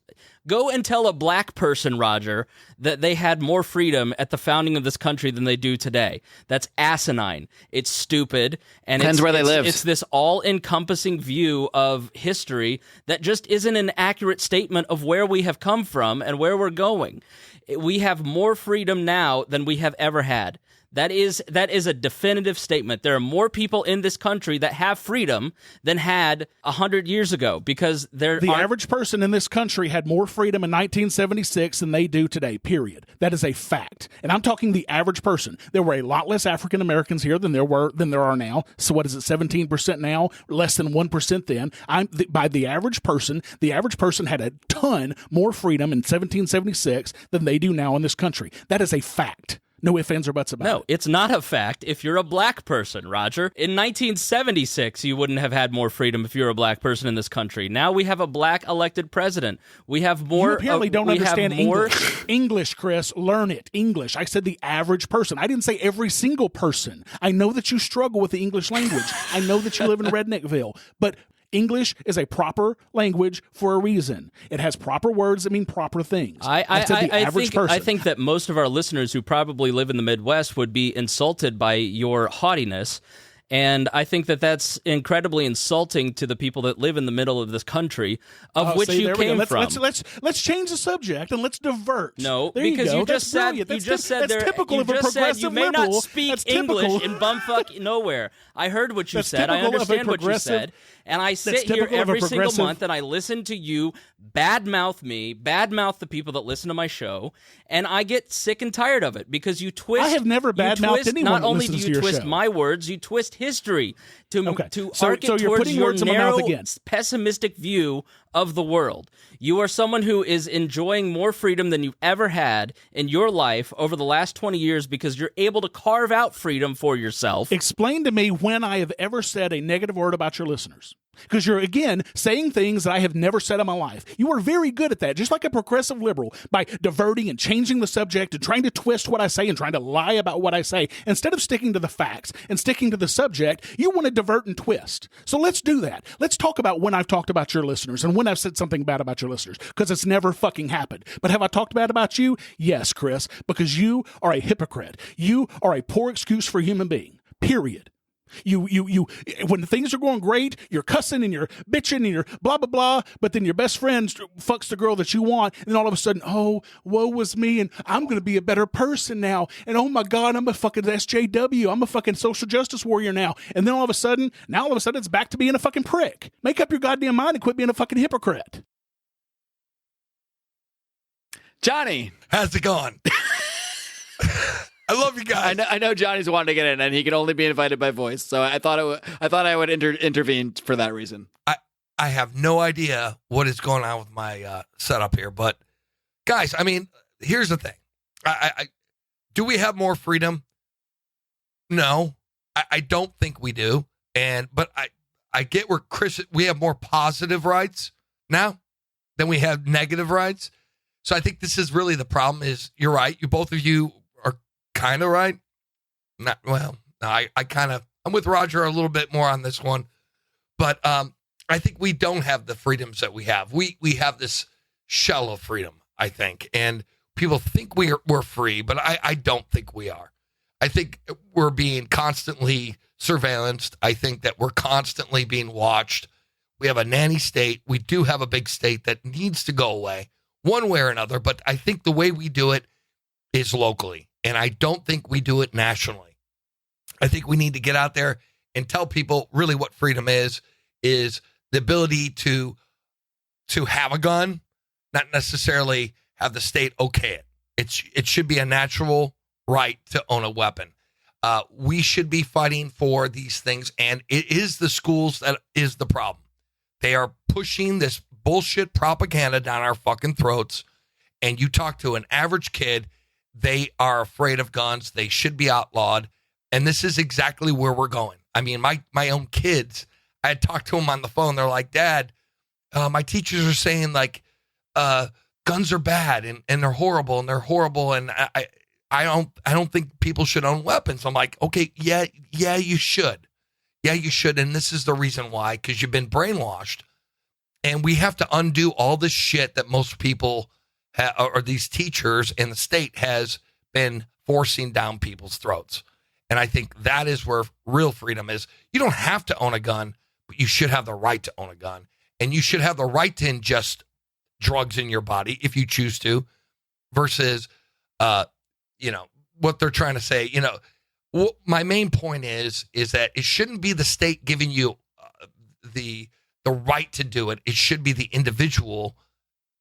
Go and tell a black person, Rodger, that they had more freedom at the founding of this country than they do today. That's asinine. It's stupid, and depends where they live. It's this all-encompassing view of history that just isn't an accurate statement of where we have come from and where we're going. We have more freedom now than we have ever had. That is a definitive statement. There are more people in this country that have freedom than had 100 years ago, because the average person in this country had more freedom in 1976 than they do today, period. That is a fact. And I'm talking the average person. There were a lot less African Americans here than there are now. So what is it, 17% now? Less than 1% then. By the average person had a ton more freedom in 1776 than they do now in this country. That is a fact. No ifs, ands, or buts about it. No, it's not a fact if you're a black person, Rodger. In 1976, you wouldn't have had more freedom if you're a black person in this country. Now we have a black elected president. We have more. You apparently don't understand English. English, Chris. Learn it. English. I said the average person. I didn't say every single person. I know that you struggle with the English language. I know that you live in Redneckville. But English is a proper language for a reason. It has proper words that mean proper things. I said the average person. I think that most of our listeners who probably live in the Midwest would be insulted by your haughtiness. And I think that that's incredibly insulting to the people that live in the middle of this country, of which you came from. Let's change the subject and let's divert. No, because you just said typical of a progressive you may not speak English in bumfuck nowhere. I heard what you said. I understand what you said. And I sit here every single month and I listen to you badmouth me, badmouth the people that listen to my show, and I get sick and tired of it because you twist. I have never badmouthed anyone. Not only do you twist my words, you twist history to arc it towards your narrow, pessimistic view of the world. You are someone who is enjoying more freedom than you've ever had in your life over the last 20 years because you're able to carve out freedom for yourself. Explain to me when I have ever said a negative word about your listeners. Because you're, again, saying things that I have never said in my life. You are very good at that, just like a progressive liberal, by diverting and changing the subject and trying to twist what I say and trying to lie about what I say. Instead of sticking to the facts and sticking to the subject, you want to divert and twist. So let's do that. Let's talk about when I've talked about your listeners and when I've said something bad about your listeners, because it's never fucking happened. But have I talked bad about you? Yes, Chris, because you are a hypocrite. You are a poor excuse for a human being, period. You, when things are going great, you're cussing and you're bitching and you're blah, blah, blah, but then your best friend fucks the girl that you want, and then all of a sudden, oh, woe was me, and I'm going to be a better person now, and oh my God, I'm a fucking SJW, I'm a fucking social justice warrior now, and then all of a sudden, it's back to being a fucking prick. Make up your goddamn mind and quit being a fucking hypocrite. Johnny. How's it going? I love you guys. I know Johnny's wanting to get in, and he can only be invited by voice. So I thought I would intervene for that reason. I have no idea what is going on with my setup here, but guys, I mean, here's the thing. Do we have more freedom? No, I don't think we do. But I get where we have more positive rights now than we have negative rights. So I think this is really the problem. Is you're right. Both of you are kind of right. Not well. No, I'm with Rodger a little bit more on this one, but I think we don't have the freedoms that we have. We have this shell of freedom, I think, and people think we're free, but I don't think we are. I think we're being constantly surveillanced. I think that we're constantly being watched. We have a nanny state. We do have a big state that needs to go away one way or another, but I think the way we do it is locally, and I don't think we do it nationally. I think we need to get out there and tell people really what freedom is the ability to have a gun, not necessarily have the state okay it. It should be a natural right to own a weapon. We should be fighting for these things, and it is the schools that is the problem. They are pushing this bullshit propaganda down our fucking throats, and you talk to an average kid, they are afraid of guns. They should be outlawed, and this is exactly where we're going. I mean, my own kids, I had talked to them on the phone. They're like, Dad, my teachers are saying like guns are bad and they're horrible and I don't think people should own weapons. I'm like, okay, yeah, you should. Yeah, you should. And this is the reason why, because you've been brainwashed. And we have to undo all this shit that most people or these teachers in the state has been forcing down people's throats. And I think that is where real freedom is. You don't have to own a gun, but you should have the right to own a gun. And you should have the right to ingest drugs in your body if you choose to, versus, what they're trying to say. My main point is that it shouldn't be the state giving you the right to do it. It should be the individual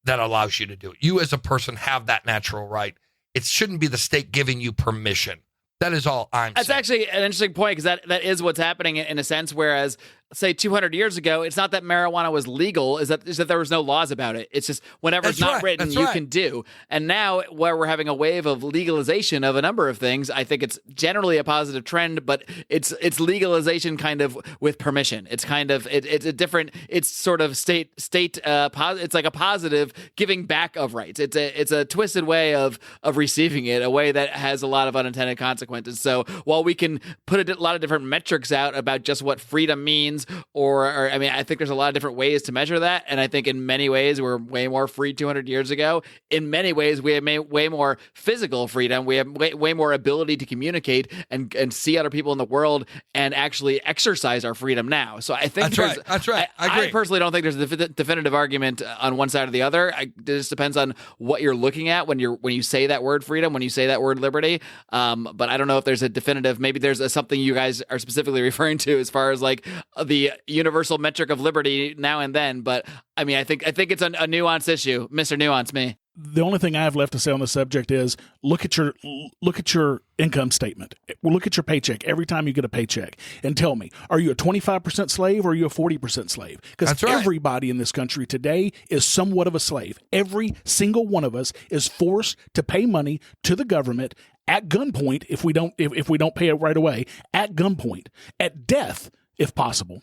that allows you to do it. You as a person have that natural right. It shouldn't be the state giving you permission. That is all I'm saying. That's actually an interesting point, because that is what's happening in a sense, whereas, say, 200 years ago, it's not that marijuana was legal, is that there was no laws about it. It's just whenever it's not written, you can do. And now, where we're having a wave of legalization of a number of things, I think it's generally a positive trend, but it's legalization kind of with permission. It's kind of, it's a different, it's sort of state it's like a positive giving back of rights. It's a twisted way of receiving it, a way that has a lot of unintended consequences. So while we can put a lot of different metrics out about just what freedom means, or I mean, I think there's a lot of different ways to measure that. And I think in many ways we're way more free 200 years ago. In many ways, we have way more physical freedom. We have way more ability to communicate and see other people in the world and actually exercise our freedom now. So I think that's right. I agree. I personally don't think there's a definitive argument on one side or the other. It just depends on what you're looking at when you say that word freedom, when you say that word liberty. But I don't know if there's a definitive, maybe there's something you guys are specifically referring to as far as like the universal metric of liberty now and then. But I mean, I think it's a nuanced issue. Mr. Nuance, me. the only thing I have left to say on the subject is look at your income statement. Look at your paycheck every time you get a paycheck and tell me, are you a 25% slave or are you a 40% slave? Because everybody in this country today is somewhat of a slave. Every single one of us is forced to pay money to the government at gunpoint if we don't pay it right away, at gunpoint, at death if possible.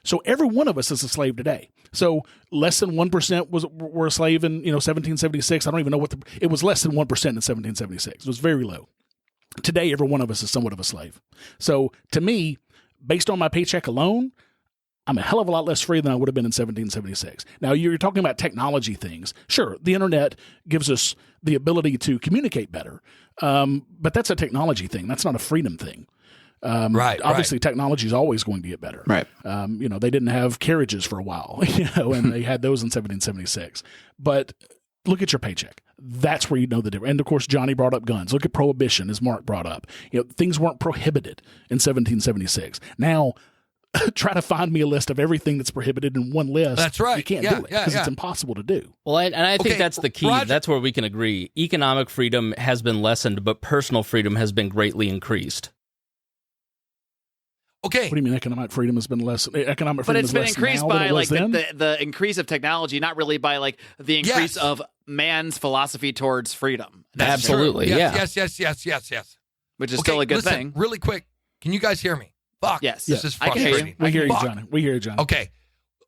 So every one of us is a slave today. So less than 1% were a slave in 1776. I don't even know it was less than 1% in 1776. It was very low. Today, every one of us is somewhat of a slave. So to me, based on my paycheck alone, I'm a hell of a lot less free than I would have been in 1776. Now, you're talking about technology things. Sure, the internet gives us the ability to communicate better, but that's a technology thing. That's not a freedom thing. Obviously, technology is always going to get better. Right. They didn't have carriages for a while, and they had those in 1776. But look at your paycheck. That's where you know the difference. And of course, Johnny brought up guns. Look at prohibition, as Mark brought up. Things weren't prohibited in 1776. Now, try to find me a list of everything that's prohibited in one list. That's right. You can't do it because it's impossible to do. Well, I think that's the key. Rodger. That's where we can agree. Economic freedom has been lessened, but personal freedom has been greatly increased. Okay. What do you mean economic freedom has been less? Economic But freedom it's is been less increased now than by it was like then? the increase of technology, not really by like the increase Yes. of man's philosophy towards freedom. That's Absolutely, true. yeah. Yes. Which is still a good listen, thing. Really quick, can you guys hear me? Fuck. Yes. This is I can hear you. frustrating. We hear you, Fuck. Johnny. We hear you, Johnny. Okay.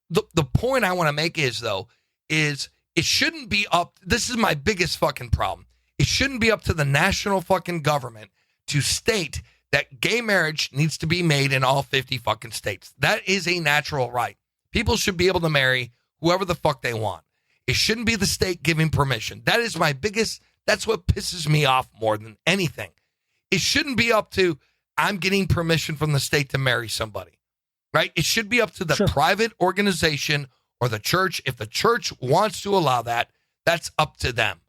The point I want to make is it shouldn't be up. This is my biggest fucking problem. It shouldn't be up to the national fucking government to state that gay marriage needs to be made in all 50 fucking states. That is a natural right. People should be able to marry whoever the fuck they want. It shouldn't be the state giving permission. That is that's what pisses me off more than anything. It shouldn't be up to, I'm getting permission from the state to marry somebody, right? It should be up to the private organization or the church. If the church wants to allow that, that's up to them.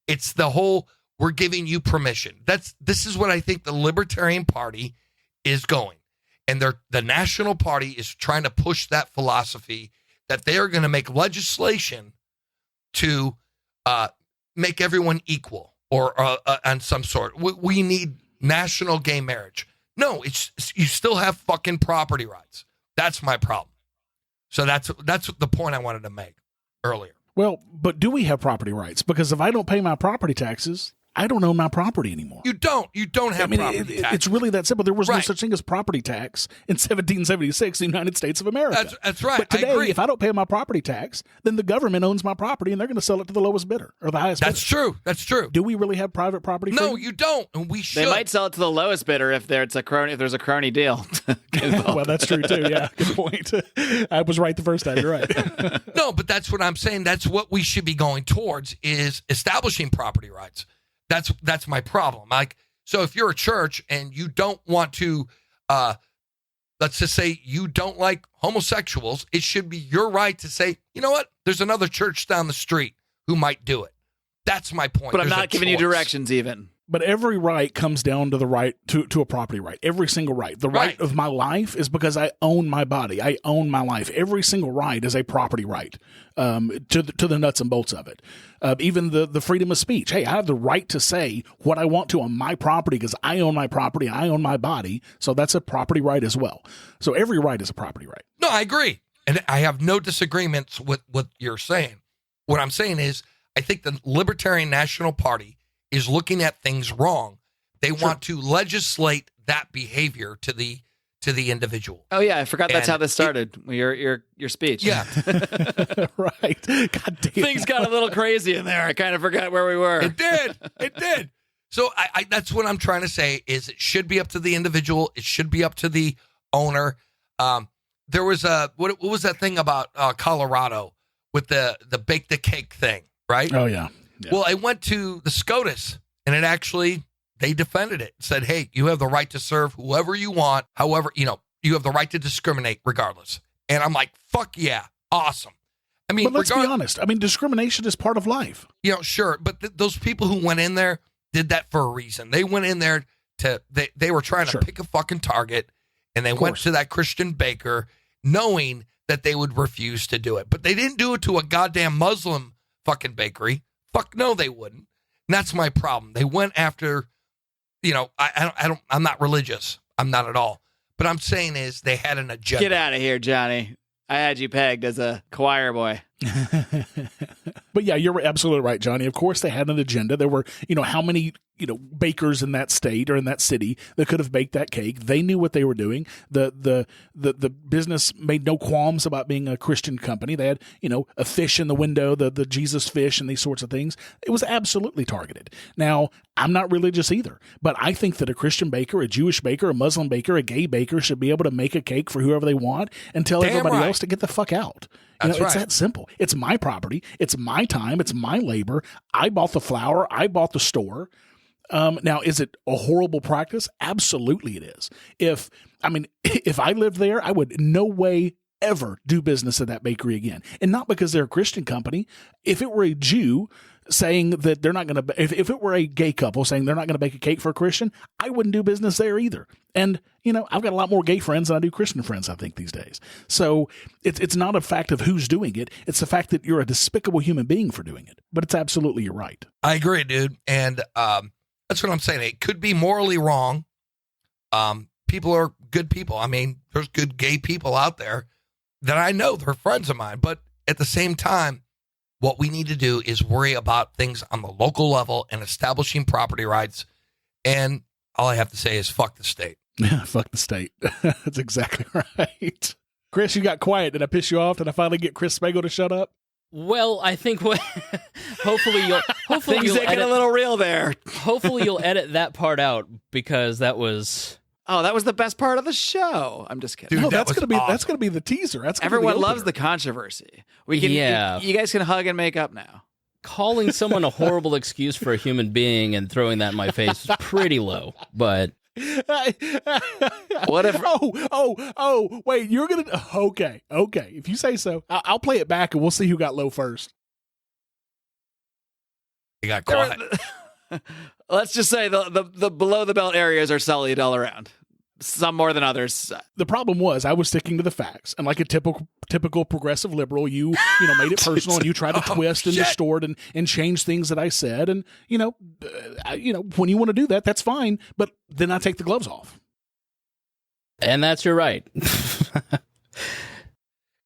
It's the whole, we're giving you permission. This is what I think the Libertarian Party is going. And the National Party is trying to push that philosophy that they are going to make legislation to make everyone equal or on some sort. We need national gay marriage. No, you still have fucking property rights. That's my problem. So that's the point I wanted to make earlier. Well, but do we have property rights? Because if I don't pay my property taxes, I don't own my property anymore. You don't have property tax. It's really that simple. There was no such thing as property tax in 1776 in the United States of America. That's right. But today, I agree. if I don't pay my property tax, then the government owns my property and they're going to sell it to the lowest bidder or the highest bidder. That's true. Do we really have private property freedom? No, you don't. And we should. They might sell it to the lowest bidder if there's a crony deal. Well, that's true too. Yeah, good point. I was right the first time. You're right. No, but that's what I'm saying. That's what we should be going towards is establishing property rights. That's my problem. Like, so if you're a church and you don't want to, let's just say you don't like homosexuals, it should be your right to say, you know what? There's another church down the street who might do it. That's my point. But I'm There's not a giving you choice. directions even. But every right comes down to the right to a property right. Every single right. The right of my life is because I own my body. I own my life. Every single right is a property right to the nuts and bolts of it. Even the freedom of speech. Hey, I have the right to say what I want to on my property because I own my property. I own my body. So that's a property right as well. So every right is a property right. No, I agree. And I have no disagreements with what you're saying. What I'm saying is I think the Libertarian National Party is looking at things wrong. They want to legislate that behavior to the individual. Oh yeah, I forgot that's And how this started. Your speech. Yeah. Right. God damn. Things got a little crazy in there. I kind of forgot where we were. It did. So I that's what I'm trying to say is it should be up to the individual. It should be up to the owner. There was what was that thing about Colorado with the bake the cake thing, right? Oh yeah. Well, I went to the SCOTUS, and they defended it. Said, hey, you have the right to serve whoever you want. However, you have the right to discriminate regardless. And I'm like, fuck yeah, awesome. I mean, but let's be honest. I mean, discrimination is part of life. Sure. But those people who went in there did that for a reason. They went in there they were trying to pick a fucking target, and they went to that Christian baker knowing that they would refuse to do it. But they didn't do it to a goddamn Muslim fucking bakery. Fuck no, they wouldn't. And that's my problem. They went after, I'm not religious. I'm not at all. But I'm saying is they had an agenda. Get out of here, Johnny. I had you pegged as a choir boy. But yeah, you're absolutely right, Johnny. Of course, they had an agenda. There were, how many, bakers in that state or in that city that could have baked that cake. They knew what they were doing. The business made no qualms about being a Christian company. They had, a fish in the window, the Jesus fish and these sorts of things. It was absolutely targeted. Now, I'm not religious either, but I think that a Christian baker, a Jewish baker, a Muslim baker, a gay baker should be able to make a cake for whoever they want and tell everybody else to get the fuck out. It's that simple. It's my property. It's my time. It's my labor. I bought the flour. I bought the store. Now, is it a horrible practice? Absolutely it is. If I lived there, I would no way ever do business at that bakery again. And not because they're a Christian company. If it were a Jew saying that they're not going to, if it were a gay couple saying they're not going to bake a cake for a Christian, I wouldn't do business there either. And, I've got a lot more gay friends than I do Christian friends, I think, these days. So it's not a fact of who's doing it. It's the fact that you're a despicable human being for doing it. But it's absolutely, you're right. I agree, dude. And that's what I'm saying. It could be morally wrong. People are good people. I mean, there's good gay people out there that I know. They're friends of mine. But at the same time, what we need to do is worry about things on the local level and establishing property rights. And all I have to say is fuck the state. Yeah, fuck the state. That's exactly right. Chris, you got quiet. Did I piss you off? Did I finally get Chris Spangle to shut up? Well, I think hopefully Things you'll get edit a little real there. Hopefully you'll edit that part out because that was the best part of the show. I'm just kidding. Dude, No, that's that was gonna be awesome. that's gonna be the teaser. That's gonna Everyone be the loves the opener. controversy. We can, Yeah. you guys can hug and make up now. calling someone a horrible excuse for a human being and throwing that in my face is pretty low. But What if? Oh! Wait, you're gonna? Okay. If you say so, I'll play it back and we'll see who got low first. You got quiet. Let's just say the below the belt areas are sullied all around. Some more than others. The problem was I was sticking to the facts, and like a typical progressive liberal, you made it personal and you tried to twist and distort and change things that I said, and when you want to do that, that's fine, but then I take the gloves off. and that's your right.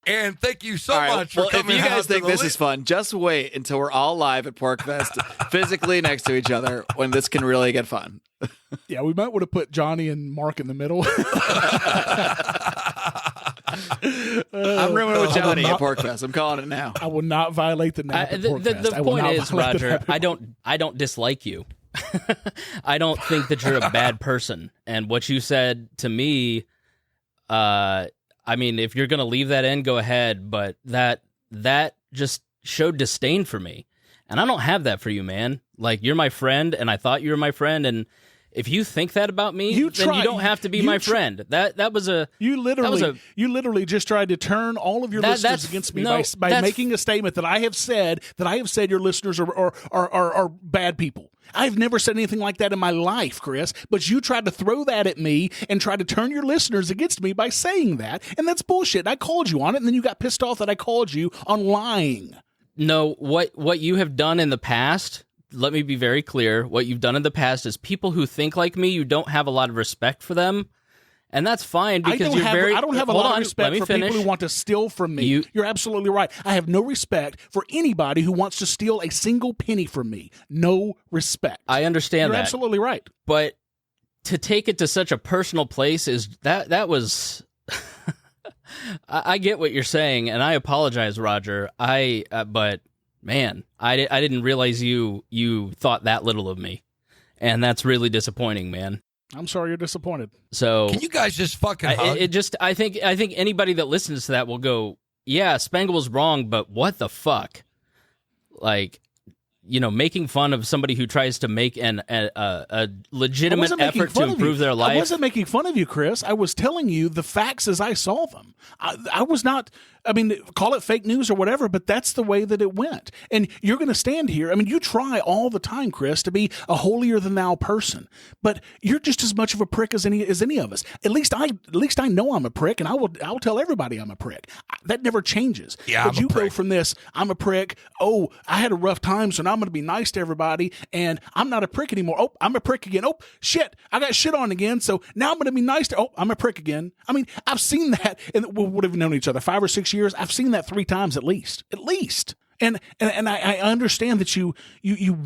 And thank you so All right, much for well, if coming you out guys to think the this is fun, just wait until we're all live at PorkFest, physically next to each other, when this can really get fun. Yeah, we might want to put Johnny and Mark in the middle. I'm rooming with Johnny at PorkFest. I'm calling it now. I will not violate the nap at The Porkfest. I will point not is, violate the Rodger, nap. I don't dislike you. I don't think that you're a bad person. And what you said to me, I mean, if you're going to leave that in, go ahead. But that just showed disdain for me. And I don't have that for you, man. Like, you're my friend, and I thought you were my friend. And if you think that about me, then you don't have to be my friend. That was a... You literally just tried to turn all of your listeners against me by making a statement that I have said your listeners are bad people. I've never said anything like that in my life, Chris, but you tried to throw that at me and try to turn your listeners against me by saying that, and that's bullshit. I called you on it, and then you got pissed off that I called you on lying. No, what you have done in the past, let me be very clear, what you've done in the past is people who think like me, you don't have a lot of respect for them. And that's fine because I don't have a lot of respect for people who want to steal from me. You're absolutely right. I have no respect for anybody who wants to steal a single penny from me. No respect. I understand that. You're absolutely right. But to take it to such a personal place is that was I get what you're saying, and I apologize, Rodger. But man, I didn't realize you thought that little of me. And that's really disappointing, man. I'm sorry you're disappointed. So Can you guys just fucking hug? I think anybody that listens to that will go, yeah, Spangle was wrong, but what the fuck? Like, making fun of somebody who tries to make a legitimate effort to improve their life. I wasn't making fun of you, Chris. I was telling you the facts as I saw them. I was not, call it fake news or whatever, but that's the way that it went. And you're going to stand here. You try all the time, Chris, to be a holier than thou person, but you're just as much of a prick as any of us. At least I know I'm a prick, and I'll tell everybody I'm a prick. That never changes. Yeah, but I'm a you prick. go from this, I'm a prick. Oh, I had a rough time, so now I'm going to be nice to everybody, and I'm not a prick anymore. Oh, I'm a prick again. Oh, shit, I got shit on again, so now I'm going to be nice to, oh, I'm a prick again. I mean, I've seen that, and we would have known each other 5 or 6 years. I've seen that 3 times at least. And I understand that you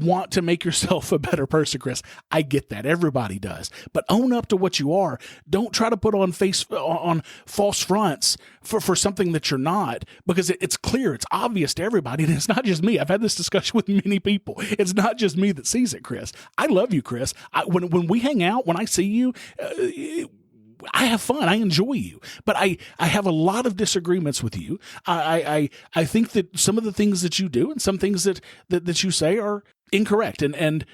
want to make yourself a better person, Chris. I get that. Everybody does. But own up to what you are. Don't try to put on false fronts for something that you're not, because it's clear, it's obvious to everybody, and it's not just me. I've had this discussion with many people. It's not just me that sees it, Chris. I love you, Chris. When we hang out, when I see you, I have fun. I enjoy you, but I have a lot of disagreements with you. I think that some of the things that you do and some things that you say are incorrect. And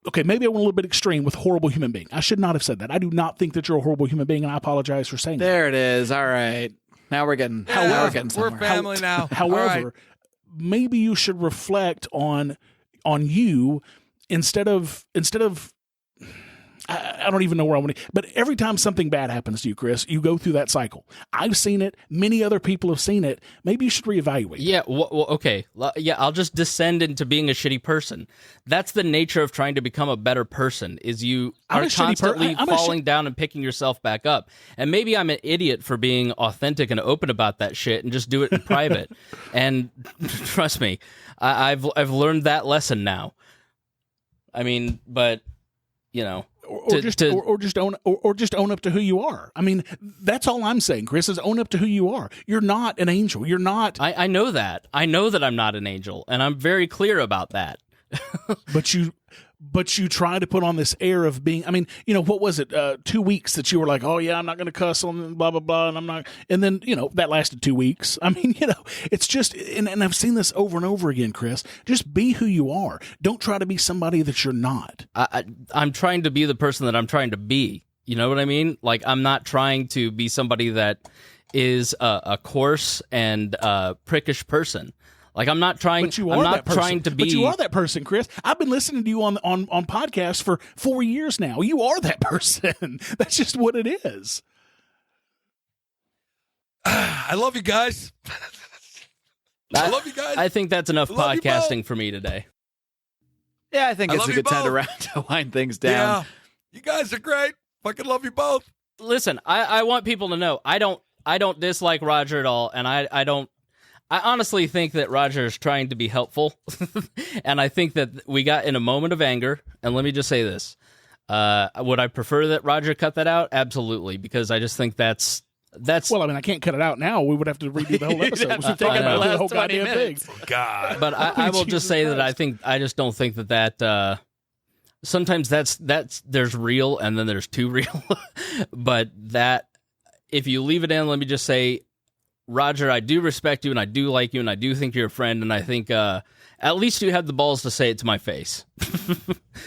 okay, maybe I went a little bit extreme with horrible human being. I should not have said that. I do not think that you're a horrible human being, and I apologize for saying that. There it is. All right. Now we're getting, we're family now. However, maybe you should reflect on you instead of I don't even know where I want to, but every time something bad happens to you, Chris, you go through that cycle. I've seen it. Many other people have seen it. Maybe you should reevaluate. Yeah. Well, okay. Yeah. I'll just descend into being a shitty person. That's the nature of trying to become a better person, is you are constantly falling down and picking yourself back up. And maybe I'm an idiot for being authentic and open about that shit and just do it in private. And trust me, I've learned that lesson now. I mean, but you know. Or just own up to who you are. I mean, that's all I'm saying, Chris, is own up to who you are. You're not an angel. You're not. I know that. I know that I'm not an angel, and I'm very clear about that. But you try to put on this air of being, I mean, you know, what was it, 2 weeks that you were like, oh yeah, I'm not going to cuss on blah, blah, blah, and I'm not, and then, you know, that lasted 2 weeks. I mean, you know, it's just, and I've seen this over and over again, Chris, just be who you are. Don't try to be somebody that you're not. I'm trying to be the person that I'm trying to be. You know what I mean? Like, I'm not trying to be somebody that is a coarse and prickish person. Like, I'm not trying. But you are I'm not that person. trying to be. But you are that person, Chris. I've been listening to you on podcasts for 4 years now. You are that person. That's just what it is. I love you guys. I love you guys. I think that's enough podcasting for me today. Yeah, I think it's a good time to wind things down. Yeah, you guys are great. Fucking love you both. Listen, I want people to know I don't dislike Rodger at all, and I honestly think that Rodger is trying to be helpful, and I think that we got in a moment of anger, and let me just say this. Would I prefer that Rodger cut that out? Absolutely, because I just think that's... Well, I mean, I can't cut it out now. We would have to redo the whole episode. We'll take about the whole goddamn thing. God. But I will just say that I just don't think that sometimes that's there's real, and then there's too real. But that, if you leave it in, let me just say, Rodger, I do respect you, and I do like you, and I do think you're a friend, and I think at least you had the balls to say it to my face.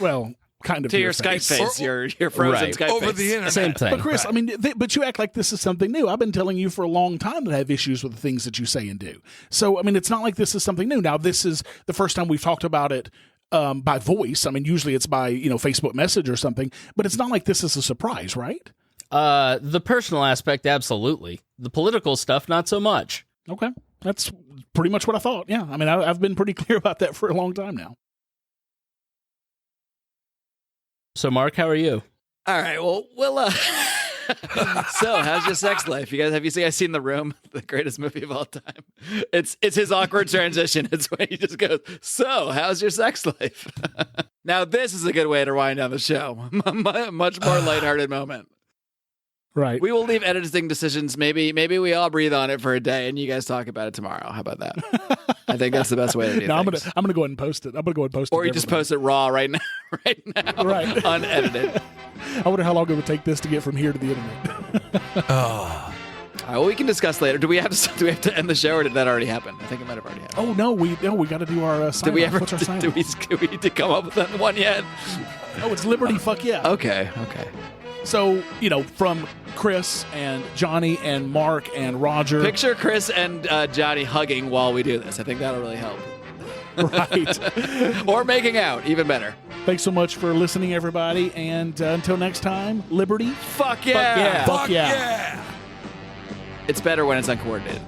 Well, kind of to your Skype face, your frozen right. Skype Over face. the internet. Same thing. But Chris, I mean, but you act like this is something new. I've been telling you for a long time that I have issues with the things that you say and do. So, I mean, it's not like this is something new. Now, this is the first time we've talked about it by voice. I mean, usually it's by, Facebook message or something, but it's not like this is a surprise, right? The personal aspect, absolutely. The political stuff, not so much. Okay. That's pretty much what I thought. Yeah. I mean, I've been pretty clear about that for a long time now. So, Mark, how are you? All right. Well, so how's your sex life? Have you seen The Room, the greatest movie of all time? It's his awkward transition. It's when he just goes, so how's your sex life? Now, this is a good way to wind down the show. Much more lighthearted moment. Right. We will leave editing decisions. Maybe we all breathe on it for a day and you guys talk about it tomorrow. How about that? I think that's the best way to do no, things. I'm gonna go ahead and post it. Or you just post it raw right now. Right. Unedited. I wonder how long it would take this to get from here to the internet. Oh. All right, well, we can discuss later. Do we have to end the show, or did that already happen? I think it might have already happened. Oh no, we got to do our sign. What's our sign? Do we need to come up with that one yet? Oh, it's Liberty. Fuck yeah. Okay. So, from Chris and Johnny and Mark and Rodger. Picture Chris and Johnny hugging while we do this. I think that'll really help. Right. Or making out, even better. Thanks so much for listening, everybody. And until next time, Liberty. Fuck yeah. Fuck yeah. It's better when it's uncoordinated.